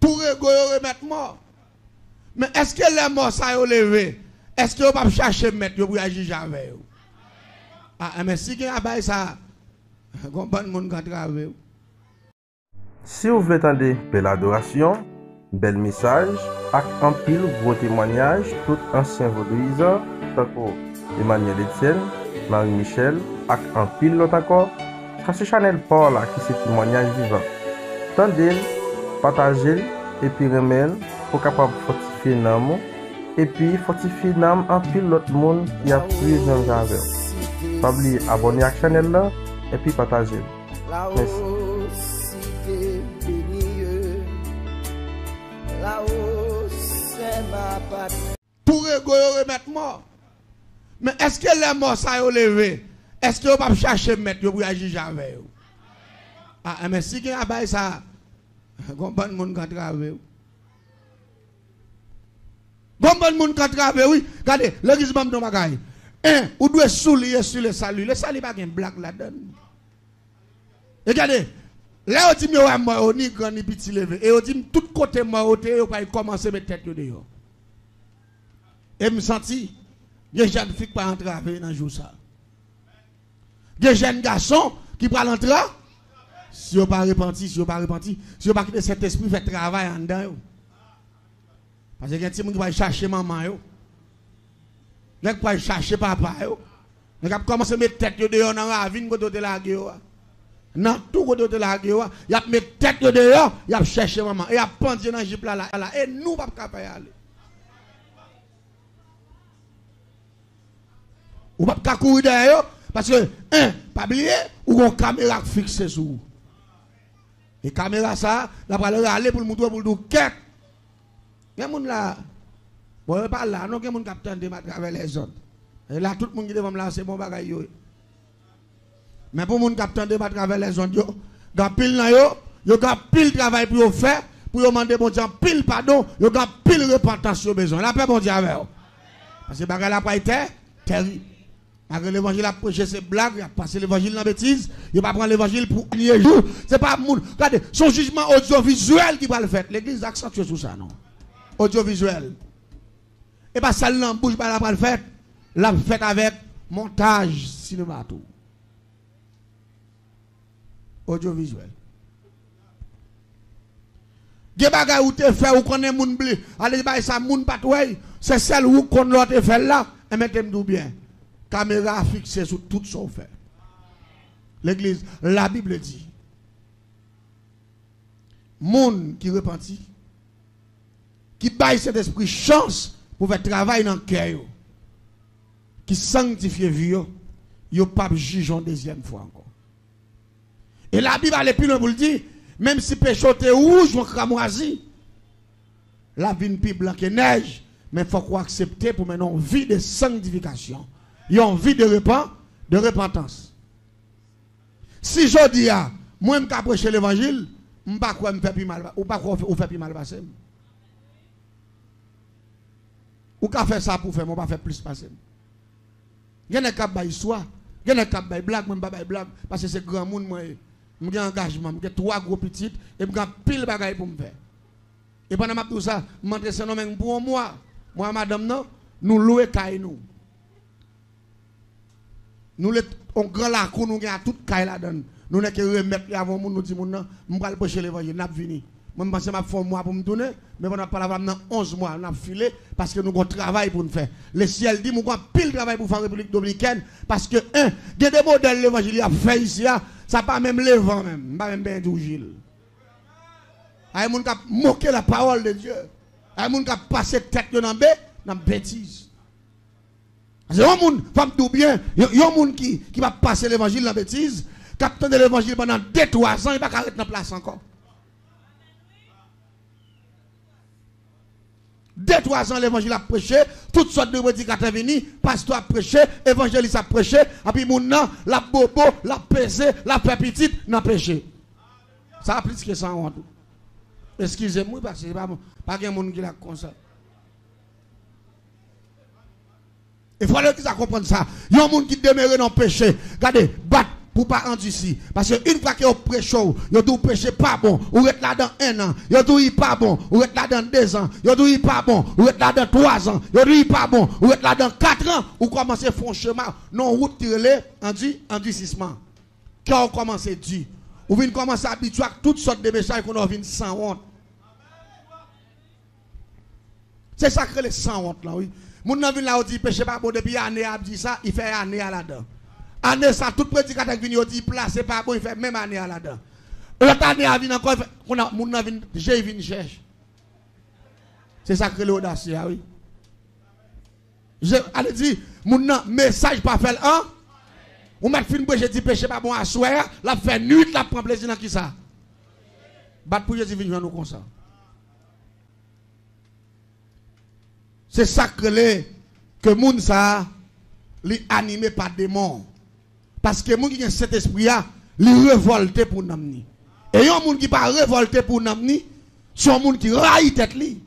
Pour remettre mort. Mais est-ce que les morts ça ont levé? Est-ce que vous pas chercher mettre pour agir avec vous? Ah, mais si vous avez ça, vous avez bon monde qui travaille. Si vous voulez entendre belle adoration, bel message, avec un pile gros témoignage, tout ancien vaudouisant, tant que Emmanuel Etienne, Marie-Michel, avec un pile l'autre encore, c'est Chanel Paul qui c'est témoignage vivant. Tendez, partagez et puis remettez pour capable fortifier l'âme et puis fortifier l'âme en pile l'autre monde qui a plus de avec. Pas oublier abonner à la chaîne là et puis partager. Merci. Pour remettre mort. Mais est-ce que les morts ça ont levé? Est-ce que vous pas chercher mettre pour agir avec vous? Ah, mais si vous avez ça, vous avez bon monde qui travaille. Bon monde qui travaille, oui. Regardez, l'église m'a dit bagaille. Ou doit soulier sur le salut. Le salut pas une blague là-dedans. Regardez, là on dit que moi ni grand ni petit levé et on dit tout côté moi on va commencer à mettre tête dehors. Et me senti des jeunes filles pas entrer avec dans jour ça. Des jeunes garçons qui prennent l'entrée si on pas repenti, si on pas quitter cet esprit fait travail en dedans. Parce que y a des gens qui vont chercher maman yo. Les qui vont chercher papa yo. Les qui commencé à mettre tête dehors dans la vie de la guerre. Non, tout côté de la guerre, il y a mis tête dehors, il y a cherché maman, il y a pendu dans le jeep là, et nous pas capable aller. Ou pas courir derrière, parce que, pas oublier, ou une caméra fixée sur vous. Et caméra ça, la va aller pour le montrer pour le quête. Il y a des gens là, bon, pas là, non, il y a des gens qui attendent à travers les autres. Et là, tout le monde qui devait me lancer mon bagage. Mais pour les gens qui attendent à travers les zones, il y a pile de travail pour faire, pour demander bon Dieu, pile pardon, il y a pile de repentance sur besoin. La paix, bon Dieu, avec vous. Parce que bagage n'a pas été terrible. L'évangile a prêché ses blagues, il a passé l'évangile dans la bêtise, il va pas prendre l'évangile pour nier jour. Ce n'est pas mon. Regardez, son jugement audiovisuel qui va le faire. L'église accentue sur ça, non? Audiovisuel. Et pas ça, l'embouche, pas la le faire. La fait avec montage cinéma tout. Audiovisuel. Des bagages où tu fais, où connaît moun blé, allez, ça moun patouille, c'est celle où qu'on l'autre fait là, et mettez-moi bien. Caméra fixée sur tout son fait. L'église, la Bible dit, moun qui repentit, qui baille cet esprit chance pour faire travail dans le cœur, qui sanctifie vie, yo pas juge en deuxième fois encore. Et la Bible allait plus loin pour le dire, même si péché est rouge ou cramoisi, la vie n'est plus blanc que neige, mais il faut qu'on accepte pour mener une vie de sanctification, une vie de repentance. Si je dis, moi, je vais prêcher l'évangile, je ne vais pas faire plus mal, ou pas faire plus mal passer. Ou qu'à faire ça pour faire, moi, pas faire plus passer. Il y a des cas de histoire, il y a des cas de blague, moi, je ne pas blague, parce que c'est grand monde, moi. J'ai un engagement, j'ai 3 gros petites et j'ai pile de bagaille pour me faire. Et pendant tout ça, je m'en train de pour moi, madame, non, nous louons caille nous. Nous on grand la cour, nous avons toute caille là-dedans. Nous n'avons que remettre avant nous disons, non, je vais prêcher l'évangile, nous avons fini. Moi, je pense que je vais mois pour me tourner, mais on n'a pas la dans 11 mois, on a filé parce que nous avons un travail pour nous faire. Le ciel dit, nous avons pile de travail pour faire la République dominicaine parce que, il y a des modèles de l'évangile à faire ici, ça pas même le vent même, pas même bien du Gilles. Il y a des gens qui moqué la parole de Dieu. Il y a des gens qui passé tête dans la bêtise. Il y a des gens qui va passer l'évangile dans la bêtise, qui attend l'évangile pendant 2-3 ans, il ne va pas arrêter dans la place encore. 2-3 ans, l'évangile a prêché, toutes sortes de prédicateurs venus, pasteur a prêché, évangéliste a prêché, et puis mon nom, la bobo, la pesé, la fait petite, n'a péché. Ça a plus que ça en tout. Excusez-moi, parce que pas de monde qui l'a comme ça. Il faut que ça comprenne ça. Il y a un monde qui demeure dans le péché. Regardez, bat pour pas rendre ici. Parce que une fois que vous prêchez, vous dites péché pas bon, vous êtes là dans 1 an, vous dites pas bon, vous êtes là dans 2 ans, vous dites pas bon, vous êtes là dans 3 ans, vous dites pas bon, vous êtes là dans 4 ans, vous commencez à faire un chemin, non route tirée, endurcissement. Quand vous commencez à dire, vous venez commencer à habituer à toutes sortes de messages qu'on a vu sans honte. C'est ça que les sans honte là, oui. Mon nan vient là, on dit péché pas bon depuis année, a dit ça, il fait année à là-dedans. Année ça, tout prédicateur qui vient, dit place, c'est pas bon, il fait même année à là-dedans. L'autre année, il vient encore, on a, mon nan vient, j'ai venu chercher. C'est ça que l'audace, oui. Allez dire, mon nan, message pas fait un. On m'a fait une bouche, dit péché pas bon à soir, la fait nuit, la prend plaisir dans qui ça. Bat pour Jésus vient nous comme ça. C'est ça que moun ça li animé par démon. Parce que moun qui a cet esprit là, li révolté pour namni. Et yon moun qui pas révolté pour namni, son moun qui raille tête li.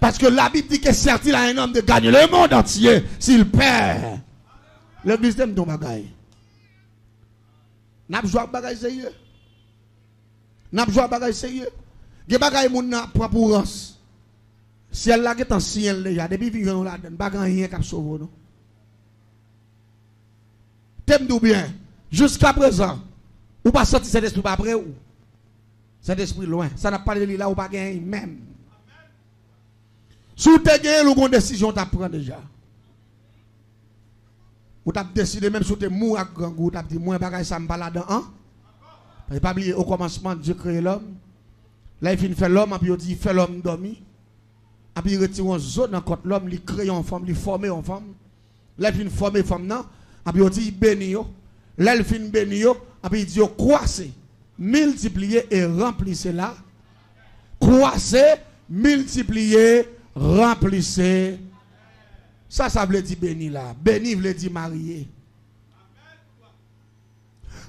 Parce que la Bible dit que certain a un homme de gagner le monde entier s'il perd. L'église t'aime ton bagay. N'a besoin de bagay sérieux. N'a besoin de bagay sérieux. Ge bagay moun na pour rance. Si elle est en ciel déjà, depuis que nous l'avons, pas rien qui sauve nous. T'aimes-nous bien, jusqu'à présent, ou pas sorti cet esprit pas après ou cet esprit loin, ça n'a pas de là ou pas gagné même. Si vous avez gagné, vous avez une décision à prendre déjà. Vous avez décidé même si vous êtes mou à grand goût, vous avez dit, moi, je ça me balade en. Vous n'avez pas oublié, au commencement, Dieu crée l'homme. Là, il finit faire l'homme, et puis il dit, fait l'homme dormir. Et puis il retire une zone dans côté l'homme, il crée une femme, il forme une femme. Là, il finit former une femme, non. Et puis il dit, béni. Là, il finit béni. Et puis il dit, croissez, multipliez et remplissez là. Croissez, multipliez, remplissez. Ça veut dire béni là. Béni veut dire marié.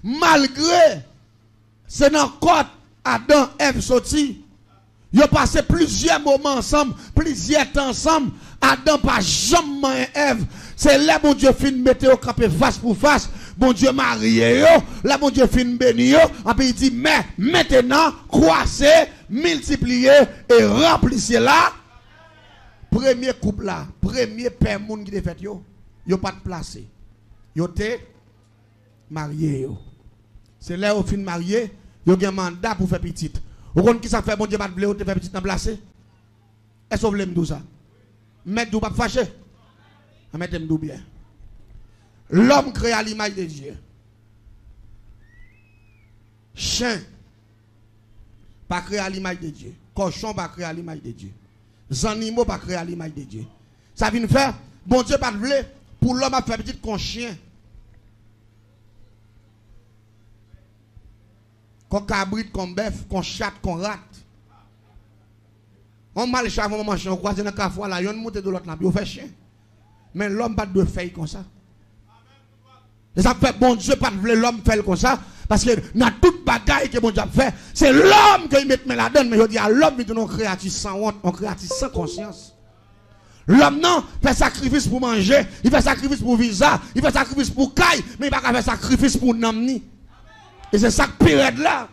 Malgré, c'est dans le côté Adam, Ève sorti. Ils ont passé plusieurs moments ensemble, plusieurs temps ensemble. Adam pas jamais Ève. C'est là mon Dieu fin mettre au campé face pour face. Mon Dieu marié yo. Là mon Dieu fin béni yo. Et puis il dit mais maintenant croissez, multipliez et remplissez là. Premier couple là, premier père monde qui te fait yo. Yo pas de placé. Yo te marié yo. C'est là au fin marié, yo gen mandat pour faire petite. Vous comprenez qui ça fait, bon Dieu, pas de blé, te fait petit dans placé? Est-ce que vous voulez me dire ça? Mettez-vous pas fâché? Mettez-vous bien. L'homme créé à l'image de Dieu. Chien, pas créé à l'image de Dieu. Cochon, pas créé à l'image de Dieu. Les animaux, pas créé à l'image de Dieu. Ça vient faire, bon Dieu, pas de blé, pour l'homme à faire petit comme chien. Qu'on cabrite, qu'on bœuf, qu'on chatte, qu'on rate. On mal chat, on mange, on croise dans le café, là, on monte de l'autre là, on fait chien. Mais l'homme pas de faire comme ça. Et ça fait bon Dieu pas de l'homme faire comme ça. Parce que dans toute bagaille que bon Dieu fait, c'est l'homme qui met la donne. Mais je dis à l'homme, il est créatif sans honte, on créatif sans conscience. L'homme non fait sacrifice pour manger, il fait sacrifice pour visa, il fait sacrifice pour caille, mais il va pas faire sacrifice pour namni. Et c'est ça que période là.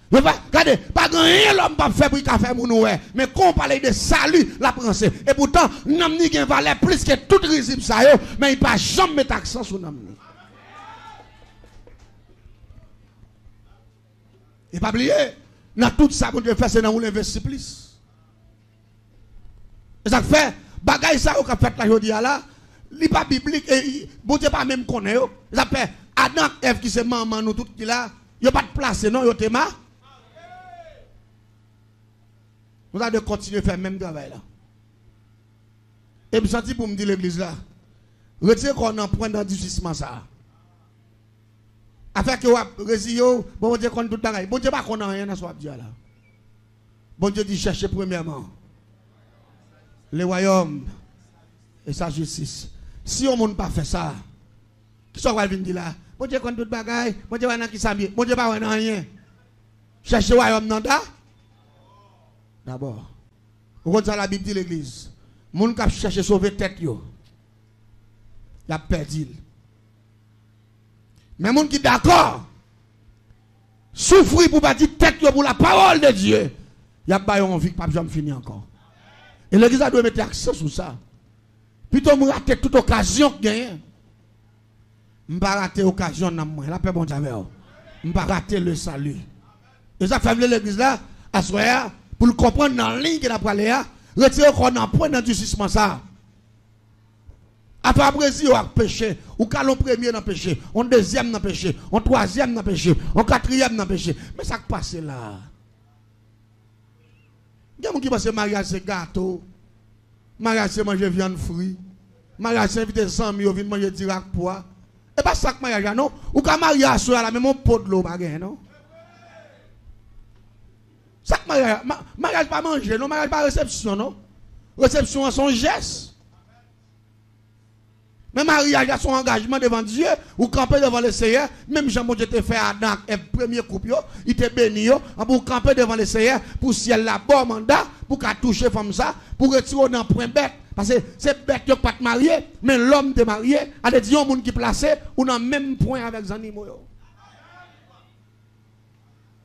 Regardez, pas rien l'homme pas fait pour faire pour nous. Mais quand on parle de salut, la pensée. Et pourtant, namni qui valait plus que tout risible ça, mais il pas jamais mettre accent sur namni. Et pas oublier, dans tout ça, on peut faire, c'est dans où l'investir plus. Et ça fait, bagaille ça, qu'on a fait là, je dis là, il pas biblique, et bon Dieu pas même connaît. Ça fait, Adam, Ève qui se maman, nous tout qui là, il n'y a pas de place, non, il y a des mains. Nous allons continuer à faire le même travail là. Et puis, senti pour me dire l'église là, retirez qu'on en prend dans le durcissement ça. Afin que vous résilez, bon Dieu qu'on tout pareil. Bon Dieu pas qu'on a rien à soi là. Bon Dieu dit chercher premièrement le royaume et sa justice. Si on ne pas fait ça, qui soit va venir là? Bon Dieu qu'on tout bagaille, bon Dieu va qui s'habille, bon Dieu pas rien. Chercher le royaume non da? D'abord. Vous comprenez la Bible dit l'église. Moun qui cherche sauver tête yo. Il a perdu. Mais moun qui d'accord, souffrir pour pas dire tête pour la parole de Dieu, il y a pas envie que pas jamais fini encore. Et l'église doit mettre accent sur ça. Plutôt me rater toute occasion que gagne. Je pas rater l'occasion dans moi. La paix bon Dieu. Je pas rater le salut. Et ça fait l'église là, à soir, pour le comprendre dans la ligne qu'il a parlé, retirer qu'on a point dans le justissement ça. Après Brésil, on a péché. Ou calon premier dans le péché. On deuxième dans le péché. On troisième dans le péché. On quatrième dans le péché. Mais ça qui passe là. Il y a des gens qui pensent que mariage c'est gâteau. Mariage c'est manger viande fruit. Mariage c'est inviter 100 000 viennent manger direct poids. Et pas ça que mariage non. Ou quand mariage soit là même on pot de l'eau baguette non. Ça que mariage pas manger non, mariage pas réception non. Réception son geste. Mais mariage a son engagement devant Dieu, ou camper devant le Seigneur, même Jean Dieu te fait Adam, et premier couple, il te béni, pour camper devant le Seigneur, pour ciel la bon mandat, pour qu'à toucher comme ça, pour retirer dans point bête. Parce que c'est bête qui pas te marier, mais l'homme te marié, a des gens qui placé, ou dans le même point avec les animaux.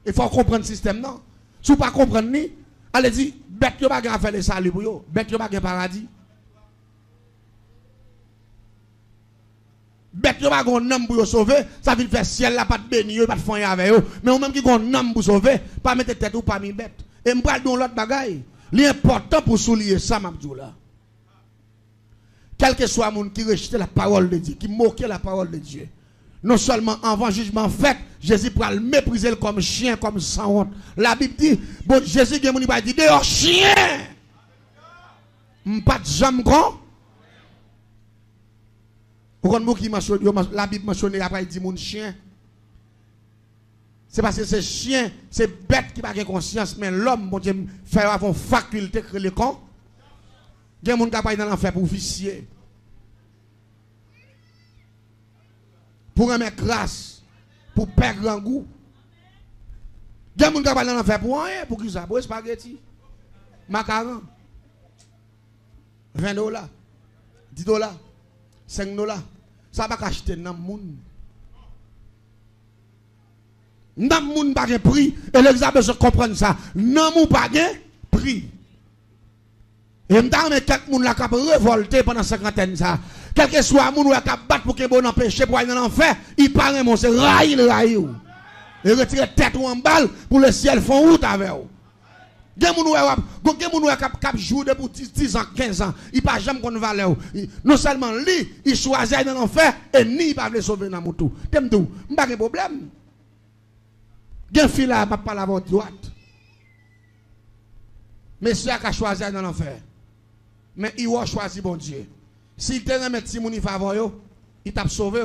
Il faut comprendre le système, non? Si vous ne comprenez pas, ni, allez dire, bête qui pas faire le salut pour vous, bête qui pas paradis. Bête qui pas un homme pour sauver, ça veut faire ciel là, pas de béni, pas de foyer avec eux. Mais au même qui a un homme pour sauver, pas mettre tête ou pas mis bête. Et je vais dans l'autre bagaille. L'important pour souligner ça, m'abdou là. Quel que soit le monde qui rejette la parole de Dieu, qui moque la parole de Dieu. Non seulement avant jugement fait, Jésus pourra le mépriser comme chien, comme sans honte. La Bible dit, bon, Jésus qui dit, dehors chien! Pas de jambe grand. La Bible mentionne après, il dit mon chien. C'est parce que c'est chien, c'est bête qui n'a pas conscience, mais l'homme, bon Dieu, fait avoir faculté de créer le camp. Il y a des gens qui ont dans l'enfer pour officier. Pour remettre grâce, pour perdre un goût. Il y a des gens qui ont dans l'enfer pour rien, pour qui ça? Pour spaghetti, macaron, 20 $, 10 $, 5 $. Ça va acheter dans le monde. Dans le monde, pas de prix. Et l'examen se comprendre ça. Dans le monde, pas de prix. Et je me dis, quelques gens qui ont révolté pendant 50 ans. Quel que soit le monde qui a battu pour qu'il y ait un péché pour aller dans l'enfer, il paraît, c'est raïl. Et retirer tête ou en balle pour le ciel font route avec vous. Il y a des gens qui jouent pour 10 ans, 15 ans. Il ne peut jamais qu'on valeur. Non seulement lui, il choisit dans l'enfer et ni il ne peut sauver dans le tout. T'aimes tout. Il n'y a pas de problème. Il y a un fil là, pas la votre droite. Monsieur a choisi dans l'enfer. Mais il a choisi bon Dieu. S'il te remet Timouni faveur, il t'a sauvé.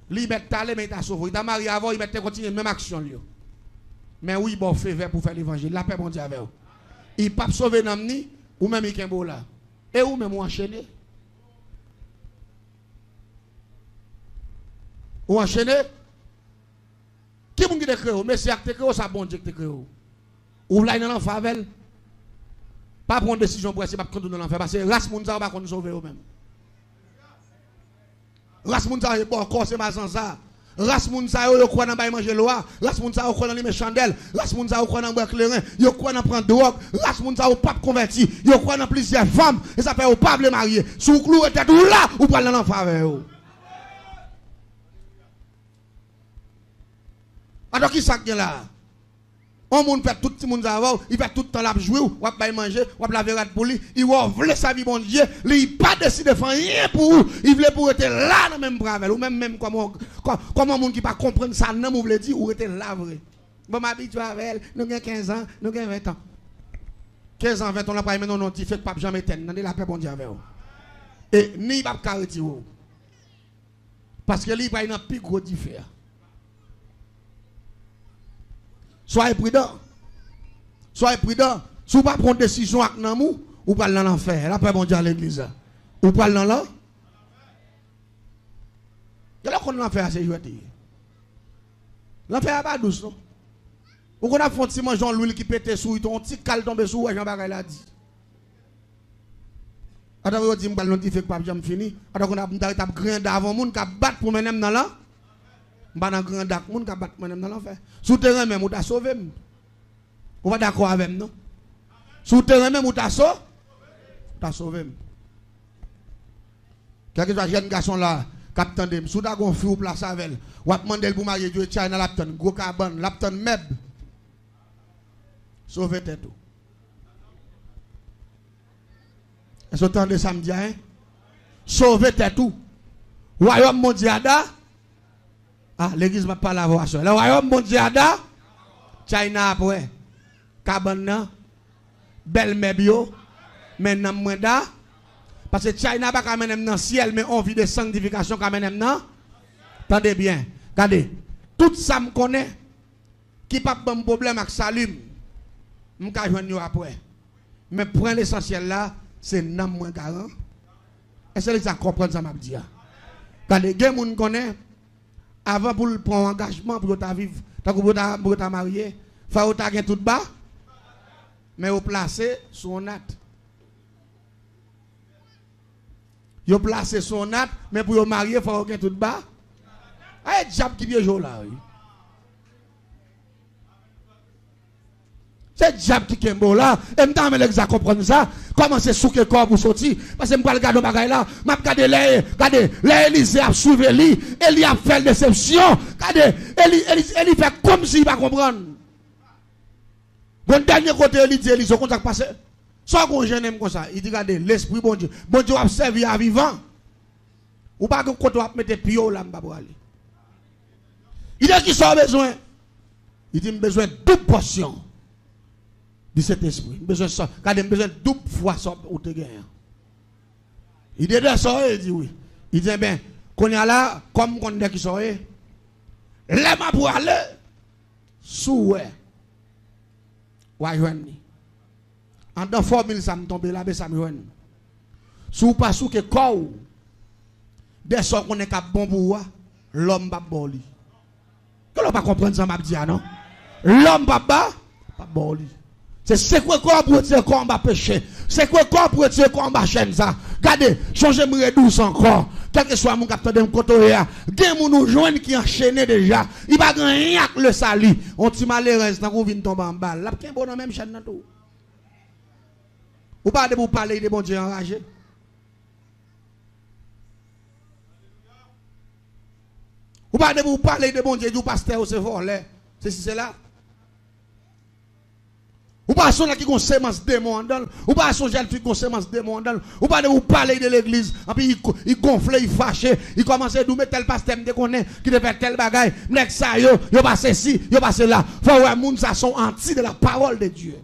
Il m'a talé, mais il t'a sauvé. Il t'a marié avant, il m'a continué même action. Mais oui, bon, fait vert pour faire l'évangile. La paix, bon Dieu, avec vous. Il ne peut pas sauver Namni, ou même il est là. Et ou même enchaîné. Ou enchaîné. Qui est-ce qui te crée? Mais c'est acte créé, ça bon Dieu qui te crée. Ou là, dans l'enfer, pas prendre décision pour essayer de prendre dans l'enfer. Parce que race moun ça va pas sauver eux-mêmes. Race moun ça est bon, encore c'est ma sans ça. Race moun sa yo croit dans bay manger loi, race moun sa yo croit dans les chandelles, race moun sa yo croit dans boire clairin, yo croit dans prendre drogue, race moun sa yo pas converti, yo croit dans plusieurs femmes et ça fait au pas les marier. Sous clou et tête ou là ou pral dans l'enfer avec eux. Alors qui ça qui là? On moun fait tout le monde avant, il fait tout le temps la jouer, ou va manger, ou va laver pour lui, il va voler sa vie bon Dieu, il pas décidé de faire rien pour vous, il voulait pour être là dans le même bravel, ou même comment un monde qui pas comprendre ça, non, vous voulez dire, ou était là vrai. Bon, m'habitue avec elle, nous avons 15 ans, nous avons 20 ans. 15 ans, 20 ans, on n'a pas aimé, non, tu fais pas jamais ten, non, la paix bon Dieu avec vous. Et ni pas carréti vous. Parce que lui, il va y avoir un plus gros différent. Soyez prudent. Soyez prudent. Si vous ne prenez pas de décision avec nous, vous parlez dans l'enfer. La paix bon Dieu à l'église. Vous parlez dans l'enfer. Et là, qu'on l'enfer, c'est joué. L'enfer n'est pas douce, non? Vous avez fait un petit mangeon l'huile qui pète sous, un petit cal tombe sous, Jean Bagay l'a dit. Alors, vous dites, je ne sais pas si je fini. Alors, on a un grand avant monde qui a battu pour mener dans l'enfer. Pas dans grand dak moun ka bat moi-même dans l'enfer. Sous terrain même ou t'a sauvé. Ou pas d'accord avec nous? Sous terrain même ou t'a sauvé. Quelque chose jeune garçon là, capitaine de sous ta gon fou place avec ou a demandé pour marier Dieu China lapton, gros cabane, lapton meb. Sauver tête tout. Est-ce que vous entendez samedi hein? Sauver tête tout. Royaume mondial ah l'église m'a pas la voix sur. Le royaume mondial China après. Cabane belle mebio maintenant mwenda parce que China pas quand même dans ciel mais on vit de sanctification quand même non. Attendez bien. Regardez. Tout ça me connaît qui pas de problème avec salut. M'ka joindre après. Mais point l'essentiel là, c'est nam moins garant. Est-ce que ça comprendre ça m'a dit? Regardez, gen moun connaît avant pour prendre engagement pour ta vivre, pour ta marier, faut ta gen tout bas mais au placer son nat. Yo placer son nat mais pour yo marier faut gen tout bas. Ay diable qui vient jour là. C'est diable qui est beau là. Et m't'a l'exact comprendre ça. Comment c'est sous que corps pour sortir parce que me regarder bagay là, m'a regarder les Élisée a sauvé lui, Élie a fait déception. Regardez, Élie fait comme s'il pas comprendre. Bon dernier côté Élie dit Élie contact passé. Soit qu'on gêne comme ça, il dit regardez l'esprit bon Dieu a servi à vivant. Ou pas que côté va mettre pio là m'pa pour aller. Il dit qui sont besoin. Il dit besoin double portion. De cet esprit. Besoin ça. Regardez, besoin double fois ça ou te gagner. Il dit de ça, il dit oui. Il dit bien, qu'on y a là, comme on dit qui sont, là ma pour aller, sous ouais. Ouais, en dans formule, ça me tombe là, mais ça me joigne. Sous pas sous que corps, dès ça qu'on est cap bon pour l'homme pas boli. Que l'on pas comprendre ça, m'a dit, non? L'homme pas boli. C'est quoi corps pour tirer combat péché. C'est quoi corps pour tirer combat chaîne ça. Regardez, changez moi douce encore. Quel que soit mon capteur de côté là, gen moun nou joine qui enchaîné déjà. Il pas rien que le salut. On ti malheureux dans qu'on vient tomber en balle. Là ken bon dans même chaîne tout. Ou pas de pour parler de bon Dieu enragé. Ou pas de pour parler de bon Dieu du pasteur c'est volé. C'est si c'est là. Ou pas son qui ont sémence démon dans ou pas son jeune fille qui ont sémence démon dans ou pas de vous parler de l'église et puis il gonfle il fâche il commence à nous mettre tel pasteur me connaît qui devait faire tel bagaille nek ça yo passé ci yo passé là faut ouais moun ça sont anti de la parole de Dieu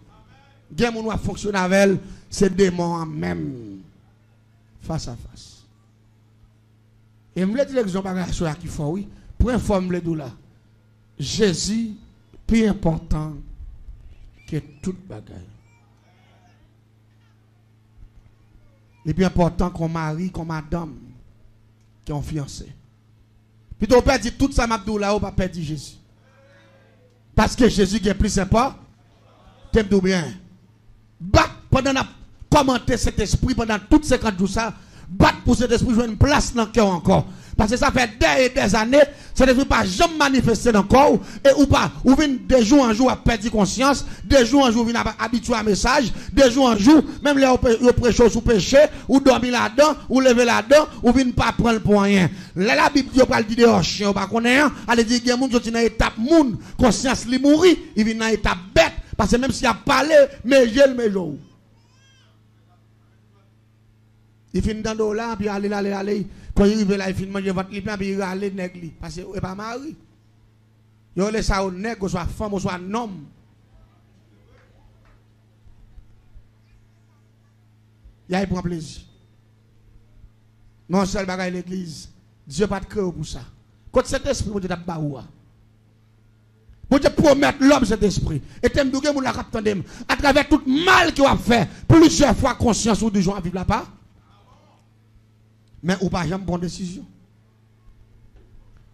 gen moun va fonctionner avec elle c'est démon en même face à face et me dire l'exemple bagaille sur qui faut oui pour informer le là Jésus plus important que toute bagaille. Il est plus important qu'on marie, qu'on madame, qu'on fiancé. Puis on peut dire tout ça, Mabdou là, on va perdre Jésus. Parce que Jésus qui est plus sympa, t'aimes bien. Bat pendant la commenter cet esprit pendant toutes ces 50 jours ça, bat pour cet esprit jouer une place dans le cœur encore. Parce que ça fait des années, ça ne veut pas jamais manifester dans le corps, et ou pas, ou vient de jour en jour à perdre conscience, de jour en jour vient habitué à message, de jour en jour, même les prêcheurs sous péché, ou dormir là-dedans, ou lever là-dedans, ou vient pas prendre pour rien. Là, la Bible dit, on parle de chien, on pas connaître, elle dit, il y a des gens qui sont dans l'étape moun, conscience li mourir, il vient dans l'étape bête, parce que même s'il a parlé, mais j'ai le jour. Il finit dans le là, puis aller. Quand il arrive là, il finit manger votre lippe, puis il va aller nègre. Parce qu'il n'est pas mari. Il laisse ça au nègre, soit femme, ou soit un homme. Il prend plaisir. Non, seul bagaille l'église. Dieu pas de cœur pour ça. Quand cet esprit, vous dites à vous te promettre l'homme cet esprit. Et t'aimes douger mon la captandem. À travers tout mal qu'il a fait, plusieurs fois conscience ou du jour à vivre là-bas. Mais ou pas jamais bonne décision.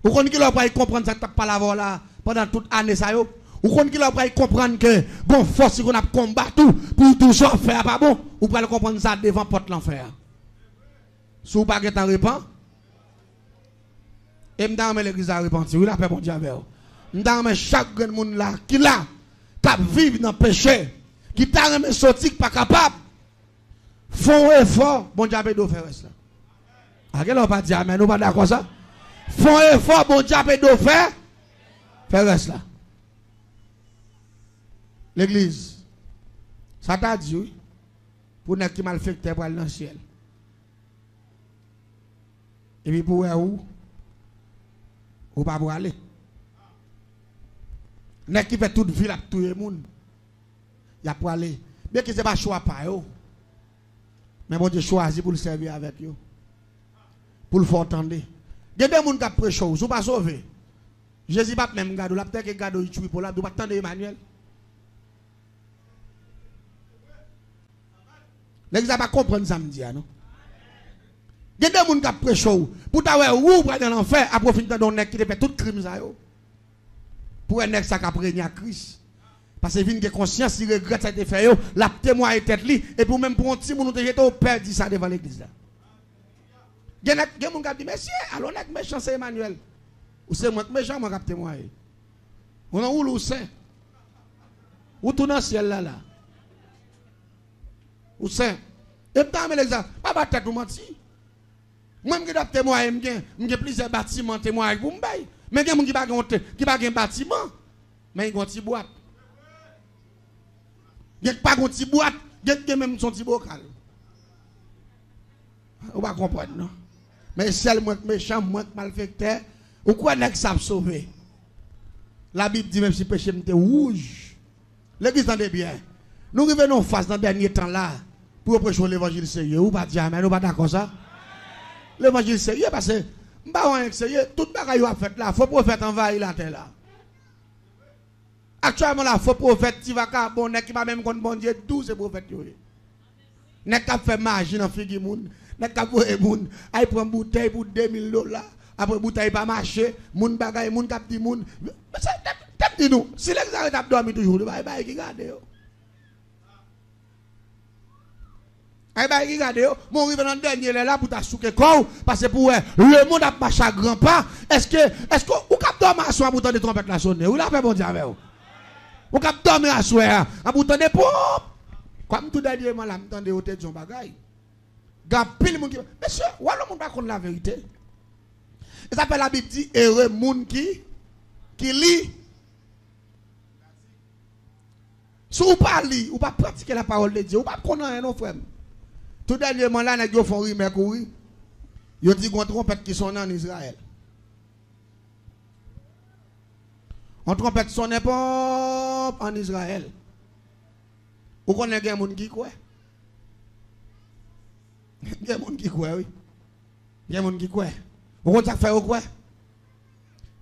Ou qu'on qui l'a pas comprendre ça pas la là pendant toute année ça yo. Ou qu'on qui l'a pas comprendre que bon force qu'on a combattre tout pour tout ça faire pas bon. Ou pas le comprendre ça devant porte l'enfer. Si ou pas que t'en répands. Et m'dame l'église a repenti. Oui, la paix, bon Dieu, avec vous. M'dame chaque grand monde là, qui là, qui vit dans le péché, qui t'a remis sorti, pas capable. Font effort, bon Dieu, avec nous faire ça. À quel on pas dire, mais nous pas d'accord ça? Font effort, bon Dieu, avec nous faire ça. L'église, ça t'a dit, oui, pour ne qui malfecté pour aller dans le ciel. Et puis pour où? Ou pas pour aller. N'est qui fait toute vie là, tout le monde. Il y a pour aller. Bien que ce n'est pas choix par eux. Mais bon Dieu choisit pour le servir avec eux. Pour le faire entendre. Il y a des gens qui ont pris chose, ou pas sauvé. Jésus pas même garde, la peut-être que garde il tue pour là, tu pas attendre Emmanuel. Les gens pas comprendre ça me dit non. Il y a des gens qui ont pris chose pour t'avoir ou pour aller dans l'enfer à profiter d'un nèg qui fait tout crime ça yo. Pour un nèg ça qui prégné à Christ. Parce que vient de conscience, il regrette ça été fait yo, la témoin tête li et pour même pour un petit monde jeter au père dit ça devant l'église là. Il y a des gens qui dit monsieur, alors nèg méchant c'est Emmanuel. Ou c'est moi méchant moi qui témoigner. On a où le saint? Ou tout dans le ciel là. Ou saint. Et pas mais l'exemple, pas tête ou menti. Moi je dois témoigner, j'ai plusieurs bâtiments témoigner pour me bailler. Mais il y a des gens qui pas un bâtiment, mais ils ont une petite boîte. Il n'y a pas une petite boîte, il y a même son petit bocal. On va comprendre, non? Mais si elle est méchant, moi malfecteur, ou quoi n'est-ce que ça sauver? La Bible dit même si péché était rouge. L'église entendez bien. Nous revenons face dans le dernier temps là pour prêcher l'évangile sérieux. Ou pas dire, mais nous pas d'accord ça? L'évangile sérieux parce que nous sérieux, tout le bagage a fait là, faut prophète envahir la terre là. Actuellement là, faut prophète qui va bon nek qui va même contre bon Dieu 12 prophètes yo. Nek qui fait magie dans figi moun, nek qui voye moun, ay prend bouteille pour $2000. Après bouteille pas marcher, moun bagay moun k'ap di moun. Mais ça tap di nous, si les gens tap dormi toujours, bye qui garde yo. Ay ba qui garde yo, mon rive dans dernier là pour ta souke corps parce que pour le monde a marché à grand pas. Est-ce que ou cap dormir à soir pour tendre trompette la sonner ou la fait bon Dieu avec vous. Ou cap dormir à soir pour tendre pop. Comme tout dernièrement là m'tendre hôtel John bagay. Gap pile moun qui monsieur, ou le monde pas connaît la vérité. Et ça fait la Bible dit heureux moun qui lit. Si ou pas lit, ou pas pratiquer la parole de Dieu, ou pas connaître non frère. Tout dernièrement là, ils font rire courir. Ils disent qu'on trompette qui sonne en Israël. On trompette sonne pas en Israël. Ou qu'on a des gens qui croient. Il y a des gens qui croient, oui. Il y a des gens qui croient. Vous comprenez ça fait ou quoi?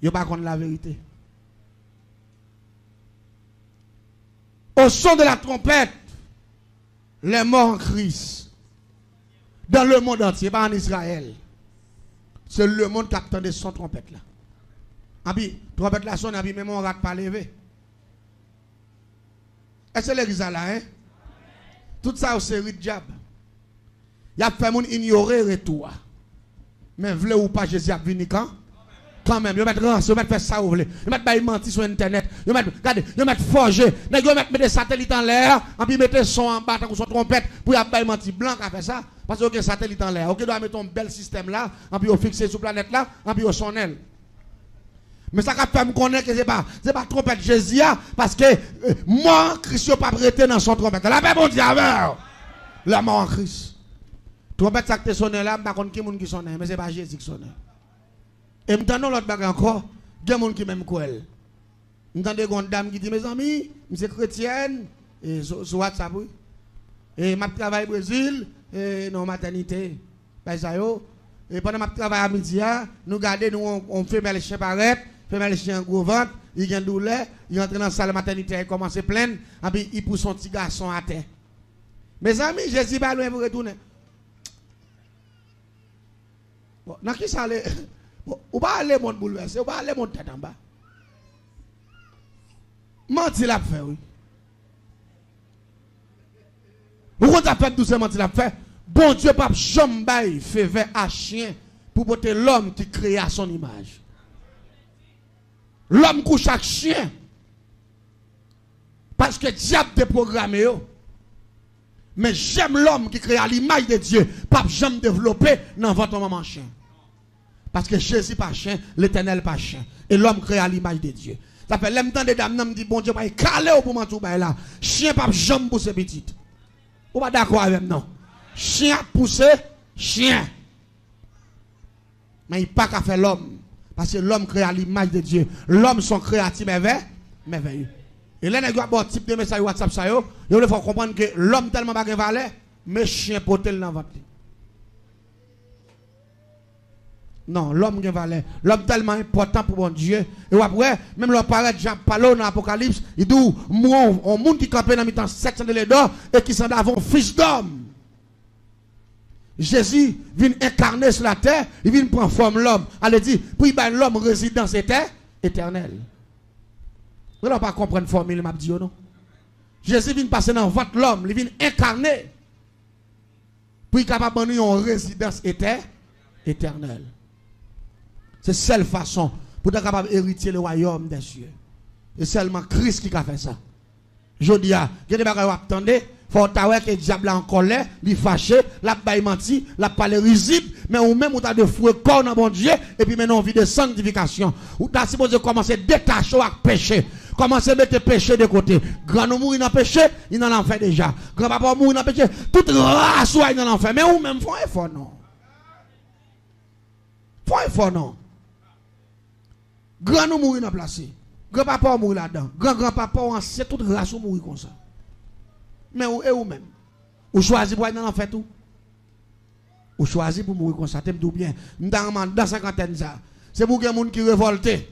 Ils ne pas connaître la vérité. Au son de la trompette, les morts en Christ. Dans le monde entier, pas en Israël. C'est le monde qui attend de son trompette là. Et puis, trompette là sonne, et puis même on ne rate pas lever. Est-ce que l'église là, hein? Tout ça, c'est un diable. Il a fait mon ignorer retour. Mais vle ou pas, Jésus a venu quand? Quand même, ils mettent rançon, ils mettent faire ça ou vle. Ils mettent mentir sur internet. Ils mettent, regardez, ils mettent forger. Ils mettent des satellites en l'air, et puis mettre son en bas, avec son trompette, pour y mentir. Blanc a fait ça. Parce que satellite en l'air. Ok, doit mettre un bel système là, et puis on fixe sur la planète là, et puis on son elle. Mais ça fait me connaître que c'est pas trompette Jésus, parce que moi, Christ n'a pas prêté dans son trompette. La paix, bon Dieu, la mort en Christ. Trompette ça que sonné là, je ne sais pas qui sonne, mais ce n'est pas Jésus qui sonne. Et je m'entends l'autre bagarre encore, il y a des gens qui m'aiment quoi. Je m'entends une dame qui dit, mes amis, je suis chrétienne, et sur WhatsApp, oui. Et je travaille au Brésil, et non maternité. Et pendant que je travaille à midi, nous gardons, on fait les chiens paraître, fait les chiens gros ventre, il y a une douleur, il entre dans la salle de maternité, il commence à pleine, et puis il pousse son petit garçon à terre. Mes amis, Jésus va loin pour retourner. Dans qui ça allait? Ou pas aller mon bouleversé, ou pas aller mon tête en bas. Menti la fait, oui. Vous comptez fait doucement menti la fait? Bon Dieu, pas jamais fait vers à chien pour porter l'homme qui crée à son image. L'homme couche chaque chien. Parce que diable te programmé. Mais j'aime l'homme qui crée à l'image de Dieu. Pas jamais développer dans votre maman chien. Parce que Jésus pas chien, l'Éternel pas chien. Et l'homme crée à l'image de Dieu. Ça fait longtemps des dames me dit bon Dieu pas calé pour m'entourer là. Chien pas jamais pousser petite. Ou pas d'accord avec non. Chien pousser chien. Mais il pas qu'à faire l'homme parce que l'homme crée à l'image de Dieu. L'homme sont créatifs merveilleux. Et là, il y a un type de message WhatsApp, il faut comprendre que l'homme tellement pas de valeur, mais chien potel dans votre vie. Non, l'homme a valeur. L'homme tellement important pour mon Dieu. Et après, même le paraît Jean Palo dans l'Apocalypse, il dit, moi, un monde qui campait dans le temps 700 de l'Édor et qui s'en avant fils d'homme. Jésus vient incarner sur la terre, il vient prendre forme l'homme. Elle dit, puis l'homme réside dans cette terre éternelle. Vous ne pas comprendre la formule, m'a dit non. Jésus vient passer dans votre l'homme, il vient incarner. Puis il est capable de une résidence éternelle. C'est la seule façon pour être capable d'hériter le royaume des cieux. C'est seulement Christ qui a fait ça. Je dis, il y a des choses qui attendez. Il faut que le diable en colère, il fâché, la baille menti, la parle risible, mais ou même ou t'as de fouet corps dans bon Dieu, et puis maintenant on vit de sanctification. Ou t'as si bon Dieu commencer à détacher avec péché, commencer à mettre péché de côté. Grand nous mourir dans péché, il en fait déjà. Grand papa mourir dans péché, toute race il en fait. Mais ou même font effort non. Font effort non. Grand nous mourir dans place. Grand papa mourir là-dedans. Grand papa c'est toute race mourir comme ça. Mais ou même. Ou choisi pour aller dans l'enfer tout. Ou choisi pour mourir comme ça. T'aimes tout bien. Dans cinquantaine ça. C'est pour les gens qui révoltent.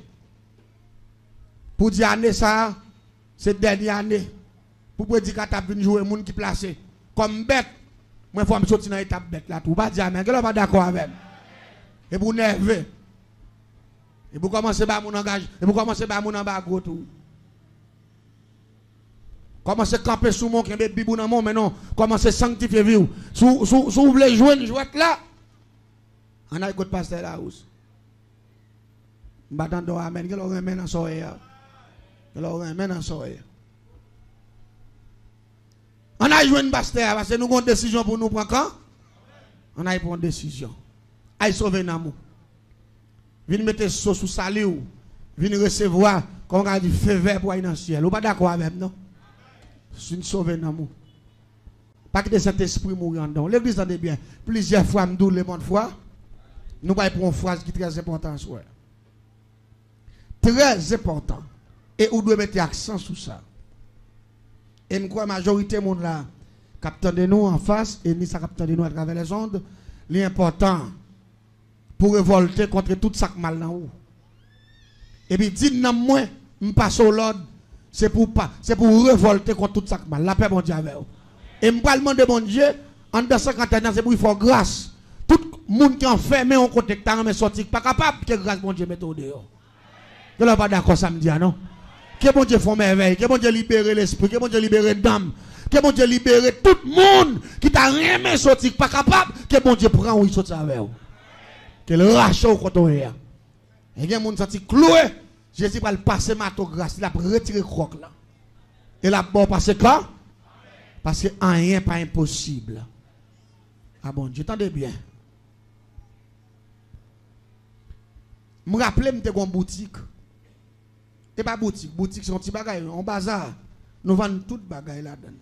Pour dire année ça, c'est dernière année. Pour dire que tu as vu jouer les gens qui placent. Comme bête. Moi, il faut me sortir dans l'étape bête là. Tout pas dire, mais qu'elle pas d'accord avec. Et pour nerver. Et pour commencer par mon engagement. Et pour commencer par mon embargo tout. Commencez à camper sous mon qui bibou dans mon mais non, commencez à sanctifier vie. Si vous voulez jouer une jouette là, on a un pasteur là où. M'attendons amen, que l'on remet dans soirée. Que l'on remet dans soirée. On a joué une pasteur parce que nous avons une décision pour nous prendre quand? On a pris une décision. Aïe sauver l'amour. Venez mettre ça sous salut. Venez recevoir quand on a dit feu vert pour aller dans le ciel. Vous pas d'accord avec non? C'est une sauver l'amour. Pas que cet esprit mourir en dedans. L'église entendez bien. Plusieurs fois, nous le monde fois. Nous allons prendre une phrase qui est très importante. Très important. Et vous devez mettre accent sur ça. Et je crois que la majorité de monde là, capteur de nous en face, et ni ça capteur de nous à travers les ondes, l'important pour révolter contre tout ça qui mal dans vous. Et puis, dites-nous, moi, je passe au l'ordre. C'est pour révolter contre tout ça. La paix, bon Dieu, avec vous. Et je parle de mon Dieu, en 250 ans, c'est pour il faut grâce. Tout le monde qui en fait, mais on compte que mais sorti, pas capable que grâce, bon Dieu, mette au dehors. Je ne suis pas d'accord samedi, non? Que bon Dieu fait merveille, que bon Dieu libère l'esprit, que bon Dieu libère l'âme, que bon Dieu libère tout le monde qui t'a rien sorti, pas capable, que bon Dieu prend où il sortit avec vous. Que le rachat au côté. Et il y a des gens qui sont cloués. Jésus va le passer mato grâce, il a retiré croc là. Et là, bon, parce que quand? Parce que rien n'est pas impossible. Ah bon, Dieu, entendez bien. Je me rappelle, je suis une boutique. Et pas boutique, boutique c'est un petit bagage, un bazar. Nous vendons tout bagage là-dedans.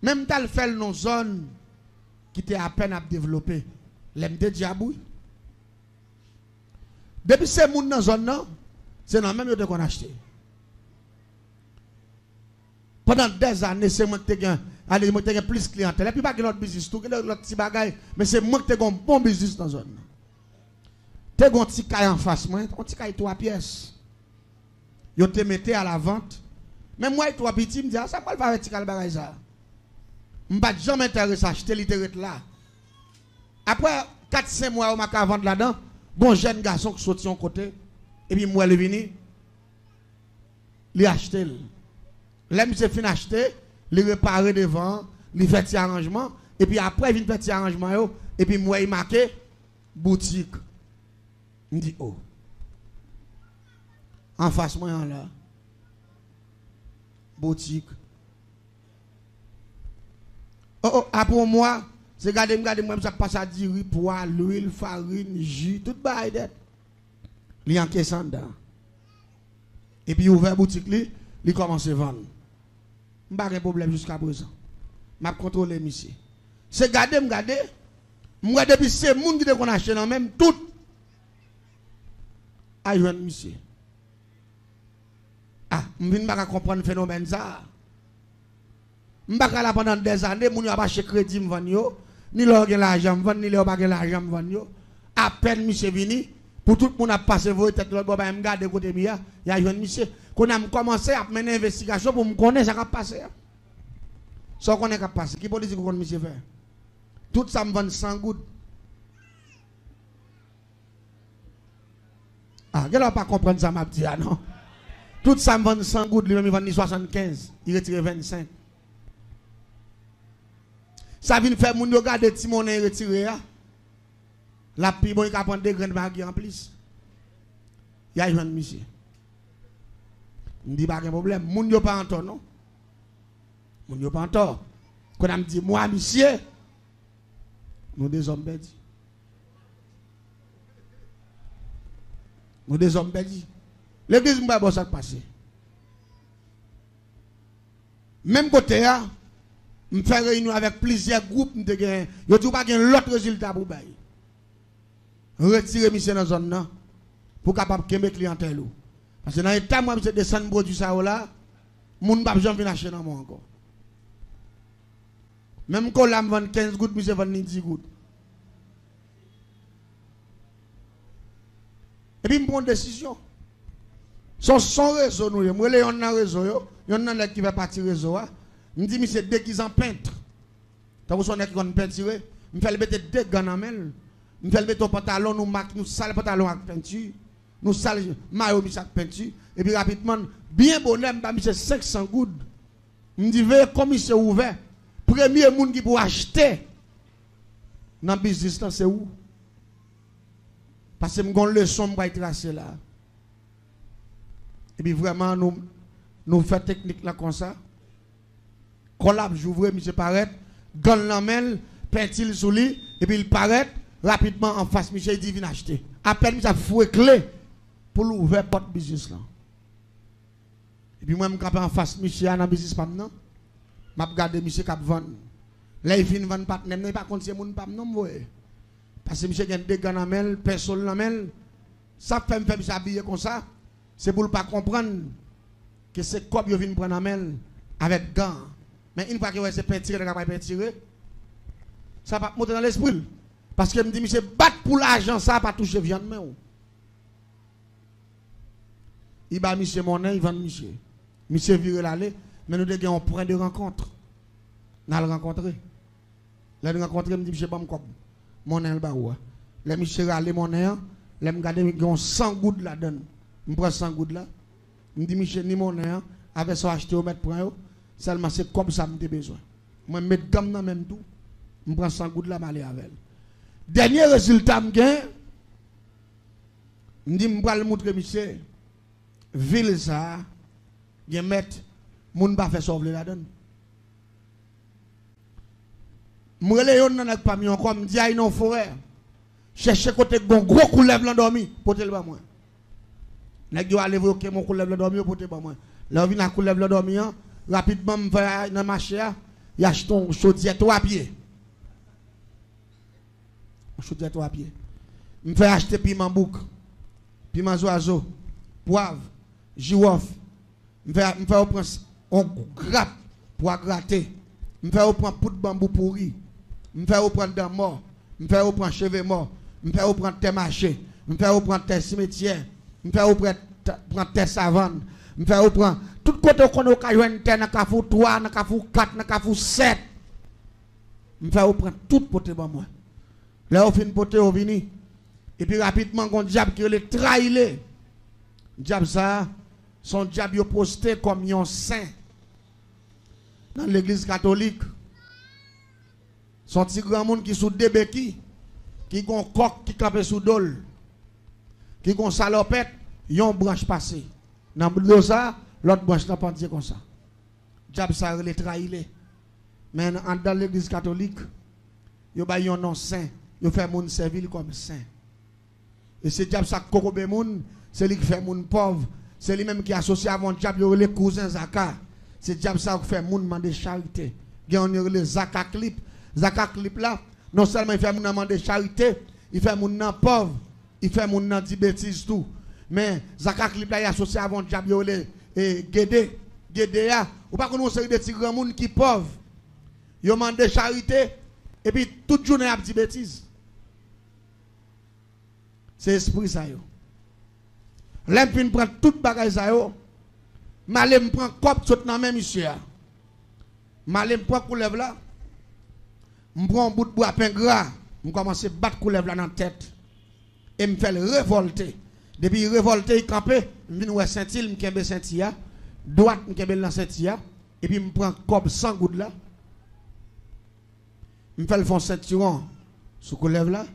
Même tel fait nos zones qui étaient à peine à développer. L'aime diabouille. Depuis ces gens dans la zone, c'est dans la même chose qu'on a acheté. Pendant des années, c'est moi qui ai plus de clientèle. Et puis, pas que notre business, tout, l'autre petit bagage, mais c'est moi qui ai un bon business dans la zone. Tu as un petit caille en face, un petit caille 3 pièces. Yo te mette à la vente. Même moi, 3 petits, me dis, ça va faire un petit bagage ça. Je ne vais jamais m'intéresser à acheter littérature là. Après 4-5 mois, on m'a vendre là-dedans. Bon jeune garçon qui sortit en côté. Et puis moi, il est venu. Il a acheté. Là, il s'est fini acheter. Il réparé devant. Il fait petit arrangement. Et puis après, il vient faire petit arrangement. Et puis moi, il marqué boutique. Il dit, oh. En face, moi, là. Boutique. Oh, pour moi, c'est garder, moi, ça passe à dire poids, l'huile, farine, jus, tout bail d'être. Il en caisse en dedans. Et puis, il ouvre la boutique, il commence à vendre. Je n'ai pas de problème jusqu'à présent. Je contrôle monsieur. C'est garder, moi, depuis c'est le monde qui a acheté dans même tout. Aïe, monsieur. Ah, je ne vais pas comprendre le phénomène ça. Je ne vais pas pendant des années, je ne vais pas acheter crédit, ni leur l'argent, ni leur pas l'argent, à peine monsieur vini, pour tout le monde a passé vos têtes, l'autre boba me garder côté mia, il y a un monsieur qu'on a commencé à mener une investigation pour me connaître ça qui a passé. Ça qu'on est capable passer, qui politique qu'on monsieur faire? Tout ça me vend 100 gouttes. Ah, elle n'a pas comprendre ça m'a dit non. Tout ça me vend 100 gouttes, lui-même il vend 75, il retire 25. Ça vient faire moun yo garder ti monnaie retiré. La pi bon il ka prendre des grains de magui en plus. Il y a un monsieur. Me dit pas de problème, moun yo pas en tort non. Moun yo pas en tort. Quand on me dit moi monsieur, nous des hommes perdus. Nous des hommes perdus. L'église m'a pas ça passer. Même côté là, je fais réunion avec plusieurs groupes, je ne trouve pas l'autre résultat pour bailler. Retirer monsieur dans la zone pour capable de clientèle. Parce que dans l'état, moi, je descends produit ça là, mon ne jamais venir acheter dans moi encore. Même quand je vend 15 gouttes, monsieur vend 10 gouttes. Et puis, je prends une décision. Son réseau, nous, moi, je suis dans le réseau, il y en a qui va partir réseau. Je me dis, monsieur, dès qu'ils en peintre, quand vous êtes qui ont peinture, je vais mettre deux gants en main, je vais mettre un pantalon, nous sale pantalon avec peinture, nous sale maillot avec peinture, et puis rapidement, bien bonhomme, monsieur 500 gouttes. Je me dis, veillez comme il s'est ouvert. Premier monde qui peut acheter dans le business, c'est où? Parce que je vais une leçon pour tracer là. Et puis vraiment, nous faisons technique là comme ça. Collab, j'ouvre, monsieur paraît, gagne la main, peintil sous lui, et puis il paraît rapidement en face, monsieur, il dit, viens acheter. À peine, ça fouet clé pour l'ouvrir porte business là. Et puis moi, je suis en face, monsieur, dans le business pas maintenant. Je regarde monsieur qui vend. Là, il vient vendre partenaire, mais pas contre c'est mon pas non, parce que monsieur a des gants en main, personne en main. Ça fait me faire s'habiller comme ça. C'est pour ne pas comprendre que c'est comme il vient prendre en main avec gants. Mais une fois que c'est peinture, il va peinturer. Ça va monter dans l'esprit. Parce que me dit, monsieur, battre pour l'argent, ça va pas toucher viande. Il va monsieur monnaie, il vend monsieur. Monsieur vire l'aller, mais nous avons un point de rencontre. Nous allons rencontrer. Là, nous rencontrer, me dit, monsieur, bon, monnaie le barou. Là, monsieur râle monnaie, là, me garde, il y a 100 gouttes là-dedans. Je prends 100 gouttes là. Je me dis, monsieur, ni monnaie, avec ça acheté au mètre pour eux. Seulement c'est comme ça que j'ai besoin. Moi, je mets gamme dans même tout. Je prends 100 gouttes là, je vais avec elle. Dernier résultat, je me dis, je vais montrer, monsieur, ville ça, je vais mettre, je ne vais pas faire sauver là-dedans. Je vais aller dans la famille encore, je me dis, il y a une forêt. Chercher côté gros couleuvre l'endormi, pour te le pas moi. Je vais aller voir mon couleuvre l'endormi, pour te le pas moi. Là, je viens à couleuvre l'endormi, rapidement, je vais dans le marché, il achète un chaudière 3 pieds. Un chaudière 3 pieds. Je vais acheter piment bouc, piment oiseau, poivre, girofle. Je vais prendre un grappe pour gratter. Je vais prendre poudre bambou pourri. Je vais prendre dents morts. Je vais prendre cheveux morts. Je vais prendre terre marché. Je vais prendre terre cimetière. Je vais prendre terre savane. Je vais prendre tout côté qu'on a une terre dans Kafou 3, dans Kafou 4, dans Kafou 7. Je vais prendre tout poté pour moi. Là, on fait une poté au vini. Et puis rapidement, on diable qui est trailé. Diable ça, son diable est posté comme un saint. Dans l'église catholique. Son petit grand monde qui sous des béquilles. Qui ont coq qui campe sous dol. Qui ont salopette, yon branche passée. Dans le ça, l'autre branche n'a pas dit comme ça. Diable ça les trahilé. Mais dans l'église catholique, il y a un nom saint, il fait moun servir comme saint. Et c'est diable ça kokobe moun, c'est lui qui fait moun pauvre, c'est lui même qui associe avant diable les cousins Zaka. C'est diable ça qui fait moun demander charité. Il y a les Zaka clip là, non seulement il fait moun demander charité, il fait moun pauvre, il fait moun nan di bêtises tout. Mais Zaka clip là il associe avant diable les Gédéa, ou pas qu'on a des petits grands moun qui pauvres. Ils demandent de charité et puis toute journée a dit bêtises. C'est esprit ça yo. L'empine prend toute bagaille ça yo. Malé me prend cop saute dans même monsieur. Malé me prend coulève là. Me prend un bout de bois pain gras, me commence à battre coulève là dans la tête et me fait révolter. Depuis révolter il campé, me vinn ouais Saint-Il, me kembe Saint-Ia, droite me kembe dans Saint-Ia et puis me prend cop 100 gouttes là. Je fais le fond ceinturon sous coulève là,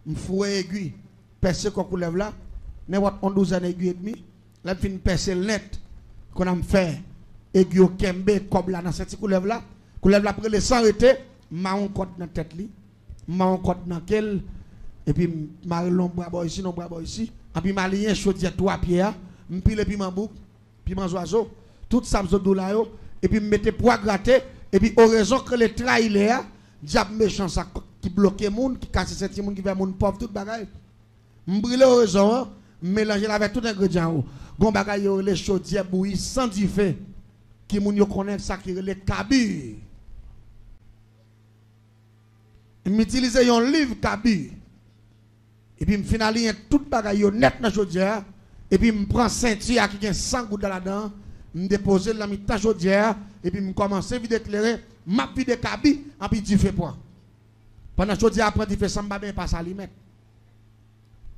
je fouille aiguille, percer quoi coulève là, n'importe 12 ans aiguille et demi, là je percer net qu'on a fait aiguille au kembe comme là dans cette coulève là après les s'arrêter, marron côte dans tête li, marron côte dans quel et puis marron bras ici non bras ici, et puis malien chaudière 3 pieds, me pile piment bouc, piment oiseau, tout ça me là yo et puis me mettre poids gratter et puis au raison que les trahir diable méchant ça qui bloque les gens, qui casse ces gens qui fait moun pauvre tout bagaille. M'brûler au raison, mélanger avec tout ingrédient. Gon bagaille yo les chaudière bouilli sans du feu qui moun yo connaît ça qui les kabi. M'utilise un livre kabi. Et puis m'finalise tout bagaille yo net dans chaudière et puis m'prend ceinture qui a 100 gouttes là-dedans, m'déposer dans mi chaudière et puis m'commencer vite éclairer. Ma vie de cabi, et puis tu fais point. Pendant que je dis après, tu fais ça, je passe à l'immet.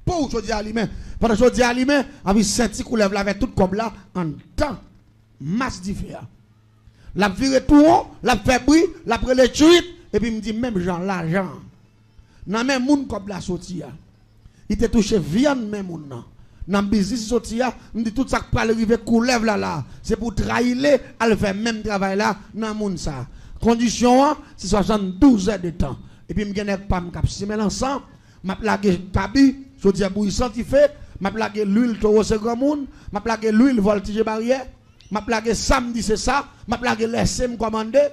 Pour je dis à l'immet. Pendant que je dis à l'immet, et puis senti qu'on lève avec tout comme là, en temps, masse différente. La vire tout haut, la fait bruit, la prend les tuites, et puis me dit même Jean, l'argent. Dans même monde comme la sortie, il te touché viande même monde. Dans le business sorti, me dit tout ça qui peut arriver coulève là. C'est pour trahir, elle fait même travail là, dans le monde ça. Condition, c'est 72 heures de temps. Et puis, je ne pas me ensemble. Je plagué Kabi, je dis bouillie scientifique. Je plagué l'huile taureau, c'est grand monde. Je plagué l'huile voltige barrière. Je plagué samedi, c'est ça. Je plagué laisser me commander.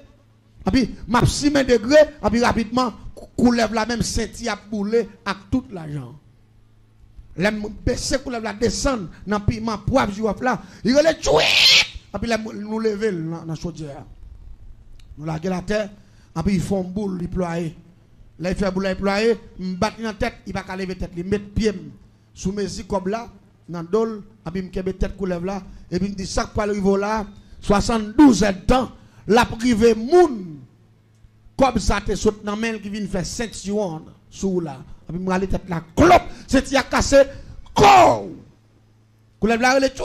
Et puis, je 6 degrés. Et puis, rapidement, coulève la même ceinture à bouler avec tout l'argent. Les baisser coulève la descendre dans le piment poivre, là. Il va les tuer. Et puis, nous lever dans la chaudière. Nous laguer la terre, et puis ils font boule, ils ploient. Là, ils font boule, ils ploient, ils battent dans la tête, ils ne peuvent pas lever la tête, ils mettent pied sous mes yeux comme là, dans le dos, et puis ils mettent tête coulève là, et puis ils disent, chaque fois arrive là, 72 ans de temps, la privé moun, comme ça, tu sautes dans la main qui vient faire 5 secondes sous là, et puis ils mettent tête là, clop, c'est à casser, go! Coulève là, il tue,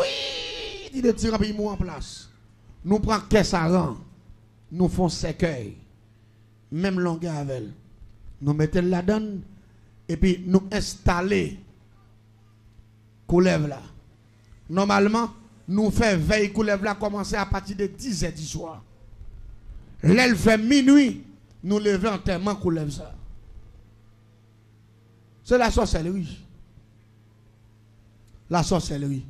il tire, et puis il mourent en place. Nous prenons caisse à rang. Nous faisons cercueil, même longueur avec elle. Nous mettons là-dedans et puis nous installons coulève là. Normalement, nous faisons veille coulève là commencer à partir de 10 h du soir. L'elle fait minuit, nous levons enterrement coulève ça. C'est la sorcellerie. La sorcellerie.